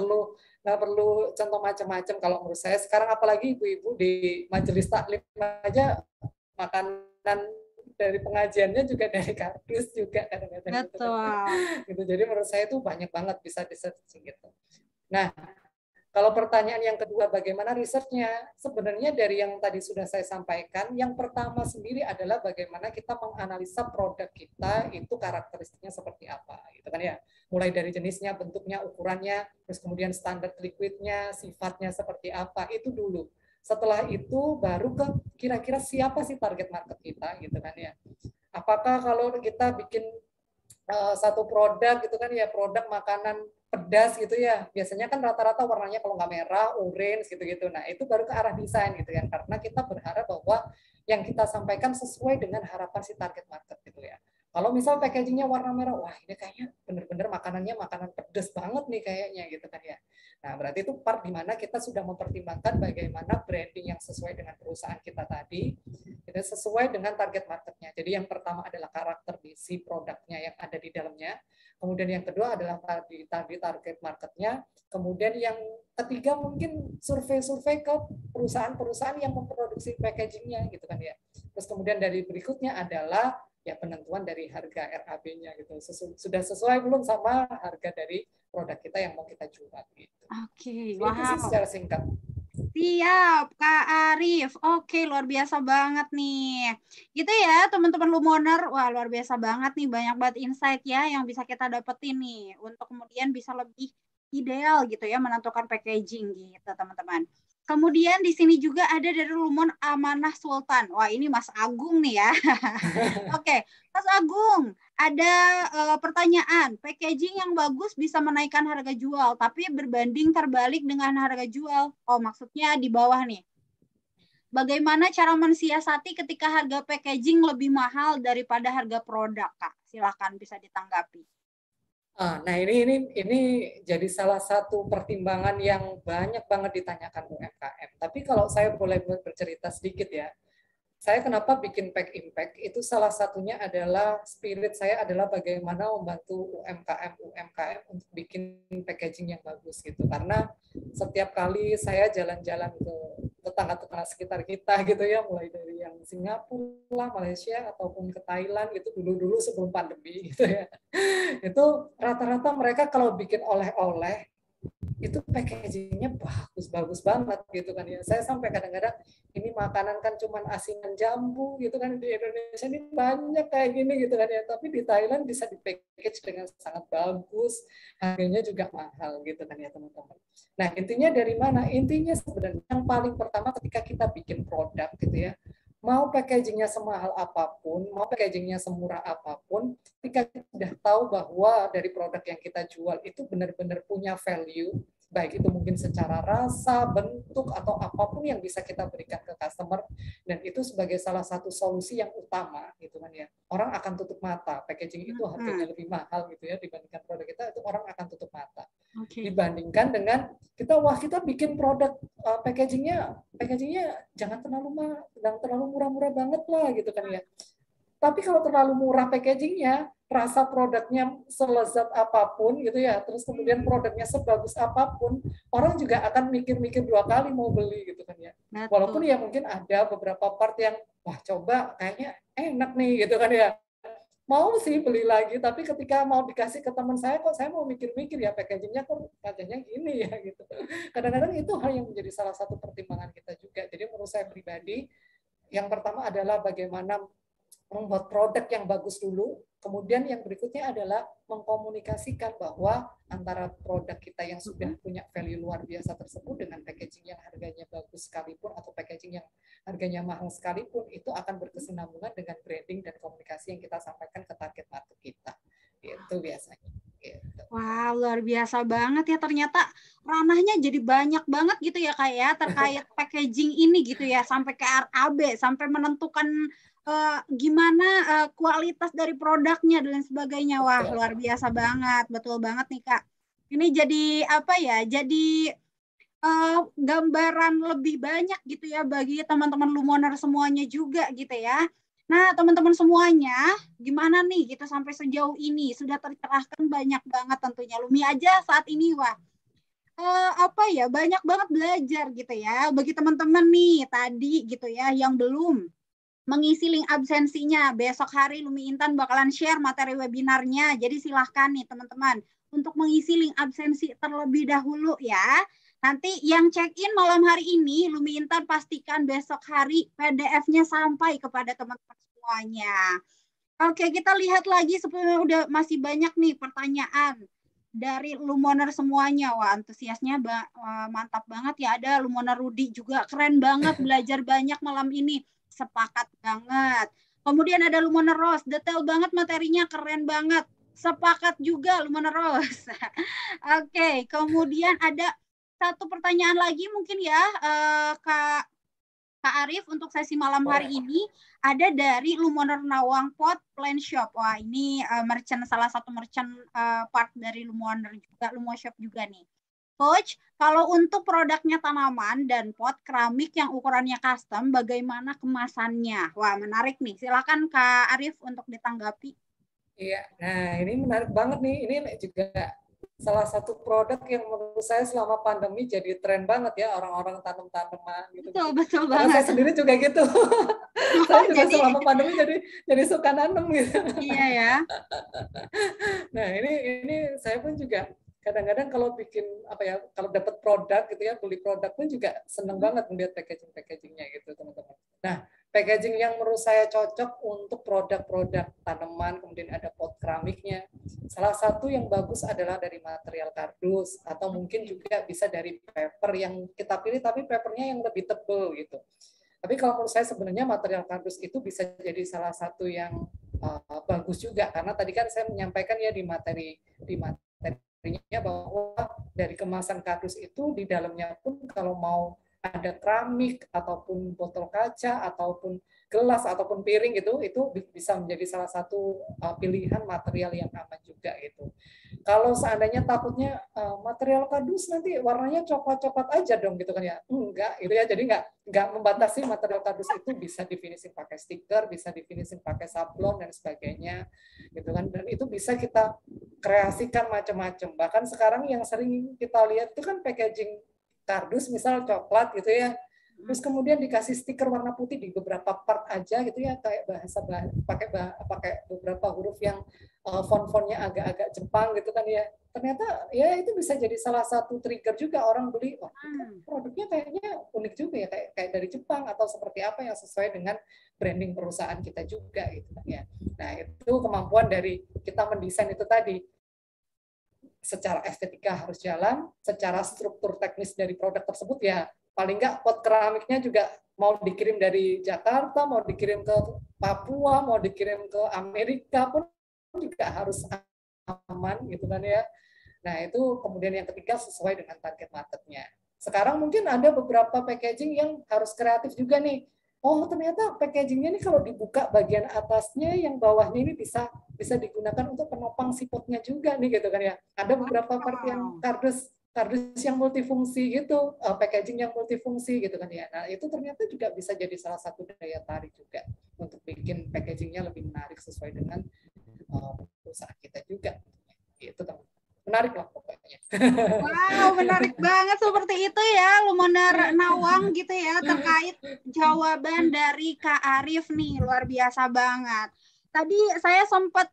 nggak perlu contoh macam-macam kalau menurut saya. Sekarang apalagi ibu-ibu di majelis taklim aja makanan dari pengajiannya juga dari kardus juga kadang-kadang gitu kan. Betul. Gitu. Jadi menurut saya itu banyak banget bisa di-searching gitu. Nah, kalau pertanyaan yang kedua, bagaimana risetnya? Sebenarnya dari yang tadi sudah saya sampaikan, yang pertama sendiri adalah bagaimana kita menganalisa produk kita itu karakteristiknya seperti apa, gitu kan ya. Mulai dari jenisnya, bentuknya, ukurannya, terus kemudian standar liquidnya, sifatnya seperti apa, itu dulu. Setelah itu baru ke kira-kira siapa sih target market kita, gitu kan ya. Apakah kalau kita bikin satu produk gitu kan ya, produk makanan pedas gitu ya, biasanya kan rata-rata warnanya kalau nggak merah, orange gitu-gitu. Nah itu baru ke arah desain gitu kan, karena kita berharap bahwa yang kita sampaikan sesuai dengan harapan si target market gitu ya. Kalau misal packagingnya warna merah, wah ini kayaknya bener-bener makanannya makanan pedas banget nih kayaknya gitu kan ya. Nah berarti itu part di mana kita sudah mempertimbangkan bagaimana branding yang sesuai dengan perusahaan kita tadi, itu sesuai dengan target marketnya. Jadi yang pertama adalah karakter di si produknya yang ada di dalamnya. Kemudian yang kedua adalah tadi target marketnya. Kemudian yang ketiga mungkin survei-survei ke perusahaan-perusahaan yang memproduksi packagingnya gitu kan ya. Terus kemudian dari berikutnya adalah ya penentuan dari harga RAB-nya gitu. Sudah sesuai belum sama harga dari produk kita yang mau kita jual gitu. Oke, Itu sih wow. secara singkat. Siap, Kak Arif. Oke, luar biasa banget nih. Gitu ya, teman-teman Lumoner. Wah, luar biasa banget nih. Banyak banget insight ya yang bisa kita dapetin nih. Untuk kemudian bisa lebih ideal gitu ya menentukan packaging gitu, teman-teman. Kemudian di sini juga ada dari Lumon Amanah Sultan. Wah, ini Mas Agung nih ya. Oke, Mas Agung, ada pertanyaan. Packaging yang bagus bisa menaikkan harga jual, tapi berbanding terbalik dengan harga jual. Oh, maksudnya di bawah nih. Bagaimana cara mensiasati ketika harga packaging lebih mahal daripada harga produk, Kak? Silakan bisa ditanggapi. Nah ini jadi salah satu pertimbangan yang banyak banget ditanyakan UMKM. Tapi kalau saya boleh bercerita sedikit ya, saya kenapa bikin Pack Impact itu salah satunya adalah spirit saya adalah bagaimana membantu UMKM untuk bikin packaging yang bagus gitu. Karena setiap kali saya jalan-jalan ke tetangga-tetangga sekitar kita gitu ya, mulai dari yang Singapura, Malaysia ataupun ke Thailand gitu dulu-dulu sebelum pandemi gitu ya. Itu rata-rata mereka kalau bikin oleh-oleh itu packagingnya bagus-bagus banget gitu kan ya. Saya sampai kadang-kadang ini makanan kan cuman asinan jambu gitu kan, di Indonesia ini banyak kayak gini gitu kan ya, tapi di Thailand bisa di package dengan sangat bagus, harganya juga mahal gitu kan ya teman-teman. Nah intinya dari mana? Intinya sebenarnya yang paling pertama ketika kita bikin produk gitu ya, mau packagingnya semahal apapun, mau packagingnya semurah apapun, ketika kita sudah tahu bahwa dari produk yang kita jual itu benar-benar punya value, baik itu mungkin secara rasa, bentuk, atau apapun yang bisa kita berikan ke customer, dan itu sebagai salah satu solusi yang utama gitu kan ya. Orang akan tutup mata, packaging itu harganya lebih mahal gitu ya dibandingkan produk kita, itu orang akan tutup mata. Dibandingkan dengan kita bikin produk packagingnya jangan terlalu murah-murah banget lah gitu kan ya. Tapi kalau terlalu murah packagingnya, rasa produknya selezat apapun gitu ya, terus kemudian produknya sebagus apapun, orang juga akan mikir-mikir dua kali mau beli gitu kan ya. Walaupun ya mungkin ada beberapa part yang wah coba kayaknya enak nih gitu kan ya, mau sih beli lagi, tapi ketika mau dikasih ke teman saya kok saya mau mikir-mikir ya packagingnya kok wajahnya gini ya gitu. Kadang-kadang itu hal yang menjadi salah satu pertimbangan kita juga. Jadi menurut saya pribadi, yang pertama adalah bagaimana membuat produk yang bagus dulu, kemudian yang berikutnya adalah mengkomunikasikan bahwa antara produk kita yang sudah punya value luar biasa tersebut dengan packaging yang harganya bagus sekalipun atau packaging yang harganya mahal sekalipun, itu akan berkesinambungan dengan branding dan komunikasi yang kita sampaikan ke target market kita. Itu biasanya. Gitu. Wah, luar biasa banget ya, ternyata ranahnya jadi banyak banget gitu ya Kak ya, terkait packaging ini gitu ya, sampai ke RAB, sampai menentukan gimana kualitas dari produknya dan sebagainya. Wah, luar biasa banget, betul banget nih Kak. Ini jadi apa ya? Jadi gambaran lebih banyak gitu ya bagi teman-teman Lumoner semuanya juga gitu ya. Nah, teman-teman semuanya, gimana nih gitu sampai sejauh ini sudah tercerahkan banyak banget tentunya. Lumi aja saat ini wah apa ya banyak banget belajar gitu ya. Bagi teman-teman nih tadi gitu ya yang belum mengisi link absensinya. Besok hari Lumi Intan bakalan share materi webinarnya. Jadi silahkan nih teman-teman untuk mengisi link absensi terlebih dahulu ya. Nanti yang check-in malam hari ini, Lumi Intan pastikan besok hari PDF-nya sampai kepada teman-teman semuanya. Oke, kita lihat lagi sebelumnya udah masih banyak nih pertanyaan dari Lumoner semuanya. Wah, antusiasnya mantap banget ya. Ada Lumoner Rudi juga keren banget, belajar banyak malam ini. Sepakat banget. Kemudian ada Lumoner Rose, detail banget materinya, keren banget. Sepakat juga Lumoner Rose. Oke, kemudian ada satu pertanyaan lagi mungkin ya, Kak Arif untuk sesi malam hari ini ada dari Lumoner Nawang Pot Plant Shop. Wah, ini salah satu merchant part dari Lumoner juga, Lumo Shop juga nih. Coach, kalau untuk produknya tanaman dan pot keramik yang ukurannya custom, bagaimana kemasannya? Wah, menarik nih. Silakan Kak Arif untuk ditanggapi. Iya, nah ini menarik banget nih. Ini juga salah satu produk yang menurut saya selama pandemi jadi tren banget ya, orang-orang tanam-tanaman gitu. Betul Karena banget. saya sendiri juga gitu. Saya juga selama pandemi jadi suka nanam gitu. Iya ya. Nah, ini saya pun juga kadang-kadang kalau bikin apa ya, kalau dapat produk gitu ya, beli produk pun juga seneng banget melihat packagingnya gitu, teman-teman. Nah, packaging yang menurut saya cocok untuk produk-produk tanaman, kemudian ada pot keramiknya. Salah satu yang bagus adalah dari material kardus, atau mungkin juga bisa dari paper yang kita pilih, tapi papernya yang lebih tebal gitu. Tapi kalau menurut saya sebenarnya material kardus itu bisa jadi salah satu yang bagus juga, karena tadi kan saya menyampaikan ya di materinya bahwa dari kemasan kardus itu di dalamnya pun kalau mau ada keramik ataupun botol kaca ataupun gelas ataupun piring itu bisa menjadi salah satu pilihan material yang aman juga gitu. Kalau seandainya takutnya material kardus nanti warnanya coklat-coklat aja dong gitu kan ya, enggak gitu ya, jadi enggak membatasi material kardus itu bisa difinishing pakai stiker, bisa difinishing pakai sablon dan sebagainya gitu kan, dan itu bisa kita kreasikan macam-macam. Bahkan sekarang yang sering kita lihat itu kan packaging kardus misal coklat gitu ya, terus kemudian dikasih stiker warna putih di beberapa part aja gitu ya, kayak pakai beberapa huruf yang font-fontnya agak-agak Jepang gitu kan ya. Ternyata ya itu bisa jadi salah satu trigger juga orang beli, wah produknya kayaknya unik juga ya, kayak dari Jepang atau seperti apa yang sesuai dengan branding perusahaan kita juga gitu kan ya. Nah, itu kemampuan dari kita mendesain itu tadi. Secara estetika harus jalan, secara struktur teknis dari produk tersebut ya paling nggak pot keramiknya juga mau dikirim dari Jakarta, mau dikirim ke Papua, mau dikirim ke Amerika pun juga harus aman gitu kan ya. Nah, itu kemudian yang ketiga sesuai dengan target marketnya. Sekarang mungkin ada beberapa packaging yang harus kreatif juga nih. Oh, ternyata packagingnya ini kalau dibuka bagian atasnya, yang bawahnya ini bisa digunakan untuk penopang siputnya juga nih gitu kan ya. Ada beberapa part yang kardus yang multifungsi gitu, packaging yang multifungsi gitu kan ya. Nah, itu ternyata juga bisa jadi salah satu daya tarik juga untuk bikin packagingnya lebih menarik sesuai dengan perusahaan kita juga. Itu teman. Menarik lah pokoknya. Wow, menarik banget seperti itu ya, Lumoner Nawang gitu ya, terkait jawaban dari Kak Arif nih, luar biasa banget. Tadi saya sempat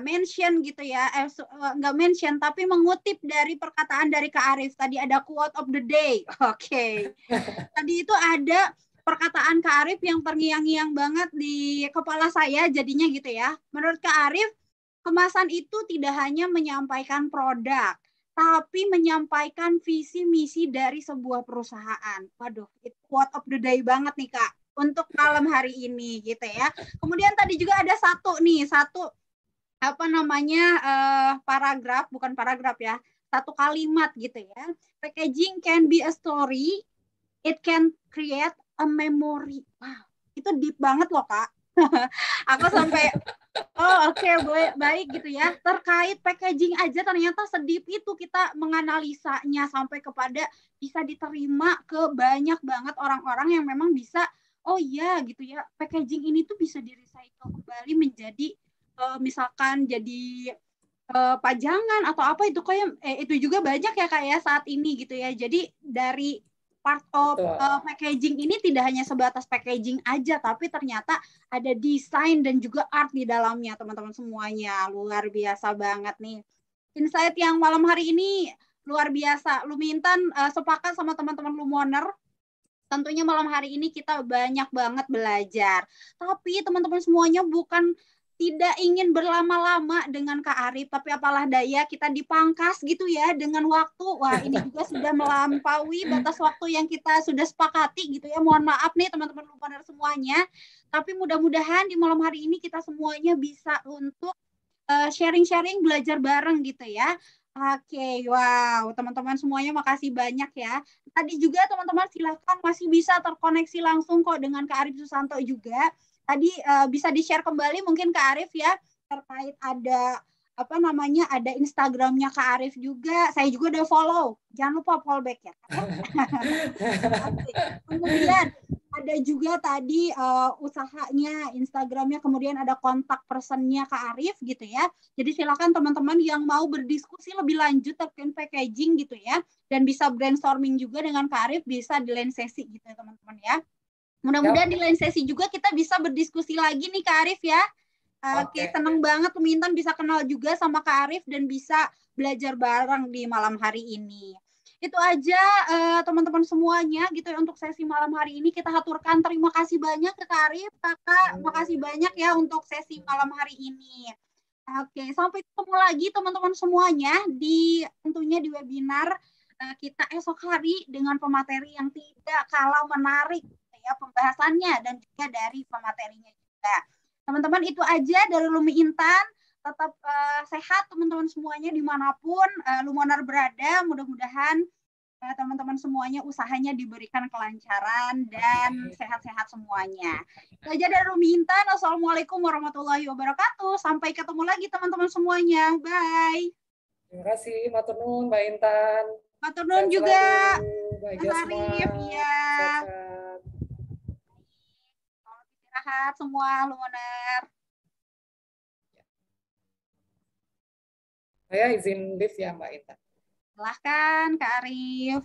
mention gitu ya, nggak mention tapi mengutip dari perkataan dari Kak Arif. Tadi ada quote of the day. Oke. Tadi itu ada perkataan Kak Arif yang terngiang-ngiang banget di kepala saya jadinya gitu ya. Menurut Kak Arif, kemasan itu tidak hanya menyampaikan produk, tapi menyampaikan visi misi dari sebuah perusahaan. Waduh, itu quote of the day banget nih Kak untuk malam hari ini gitu ya. Kemudian tadi juga ada satu paragraf, bukan paragraf ya, satu kalimat gitu ya. Packaging can be a story, it can create a memory. Wow, itu deep banget loh Kak. Aku sampai Oh, oke, baik gitu ya. Terkait packaging aja ternyata sedip itu kita menganalisanya sampai kepada bisa diterima ke banyak banget orang-orang yang memang bisa, oh iya gitu ya, packaging ini tuh bisa di-recycle kembali menjadi misalkan jadi pajangan atau apa itu kayak itu juga banyak ya Kak ya saat ini gitu ya. Jadi dari part of Betul. packaging ini tidak hanya sebatas packaging aja, tapi ternyata ada desain dan juga art di dalamnya teman-teman semuanya. Luar biasa banget nih. Insight yang malam hari ini luar biasa. Lumintan sepakat sama teman-teman Lumoner. Tentunya malam hari ini kita banyak banget belajar. Tapi teman-teman semuanya bukan tidak ingin berlama-lama dengan Kak Arif, tapi apalah daya kita dipangkas gitu ya dengan waktu. Wah, ini juga sudah melampaui batas waktu yang kita sudah sepakati gitu ya. Mohon maaf nih teman-teman lupaner semuanya. Tapi mudah-mudahan di malam hari ini kita semuanya bisa untuk sharing-sharing belajar bareng gitu ya. Oke, wow, teman-teman semuanya makasih banyak ya. Tadi juga teman-teman silakan masih bisa terkoneksi langsung kok dengan Kak Arif Susanto juga. Tadi bisa di-share kembali mungkin Kak Arif ya terkait ada apa namanya ada Instagramnya Kak Arif juga. Saya juga udah follow. Jangan lupa follow back ya. Oke. Kemudian ada juga tadi usahanya, Instagramnya, kemudian ada kontak personnya Kak Arif gitu ya. Jadi silakan teman-teman yang mau berdiskusi lebih lanjut terkait packaging gitu ya, dan bisa brainstorming juga dengan Kak Arif bisa di lain sesi gitu ya teman-teman ya. Mudah-mudahan di Yap. lain sesi juga kita bisa berdiskusi lagi nih Kak Arif ya. Oke, Oke. seneng banget Mintan bisa kenal juga sama Kak Arif dan bisa belajar bareng di malam hari ini. Itu aja teman-teman semuanya gitu ya untuk sesi malam hari ini kita haturkan terima kasih banyak ke Kak Arif, Kakak, makasih banyak ya untuk sesi malam hari ini. Oke, sampai ketemu lagi teman-teman semuanya di tentunya di webinar kita esok hari dengan pemateri yang tidak kalah menarik ya pembahasannya dan juga dari pematerinya juga. Teman-teman itu aja dari Lumi Intan. Tetap sehat teman-teman semuanya dimanapun Lumonar berada. Mudah-mudahan teman-teman semuanya usahanya diberikan kelancaran dan Oke. sehat-sehat semuanya. Itu aja dari Lumi Intan. Assalamualaikum warahmatullahi wabarakatuh. Sampai ketemu lagi teman-teman semuanya. Bye. Terima kasih, Matur nuwun, Mbak Intan. Matur nuwun Sehat juga, selalu, Mas bahagia semua. Arif. Iya. Sehat-sehat. Selamat istirahat semua, Lumonar. Saya izin live ya, Mbak Intan. Silahkan, Kak Arif.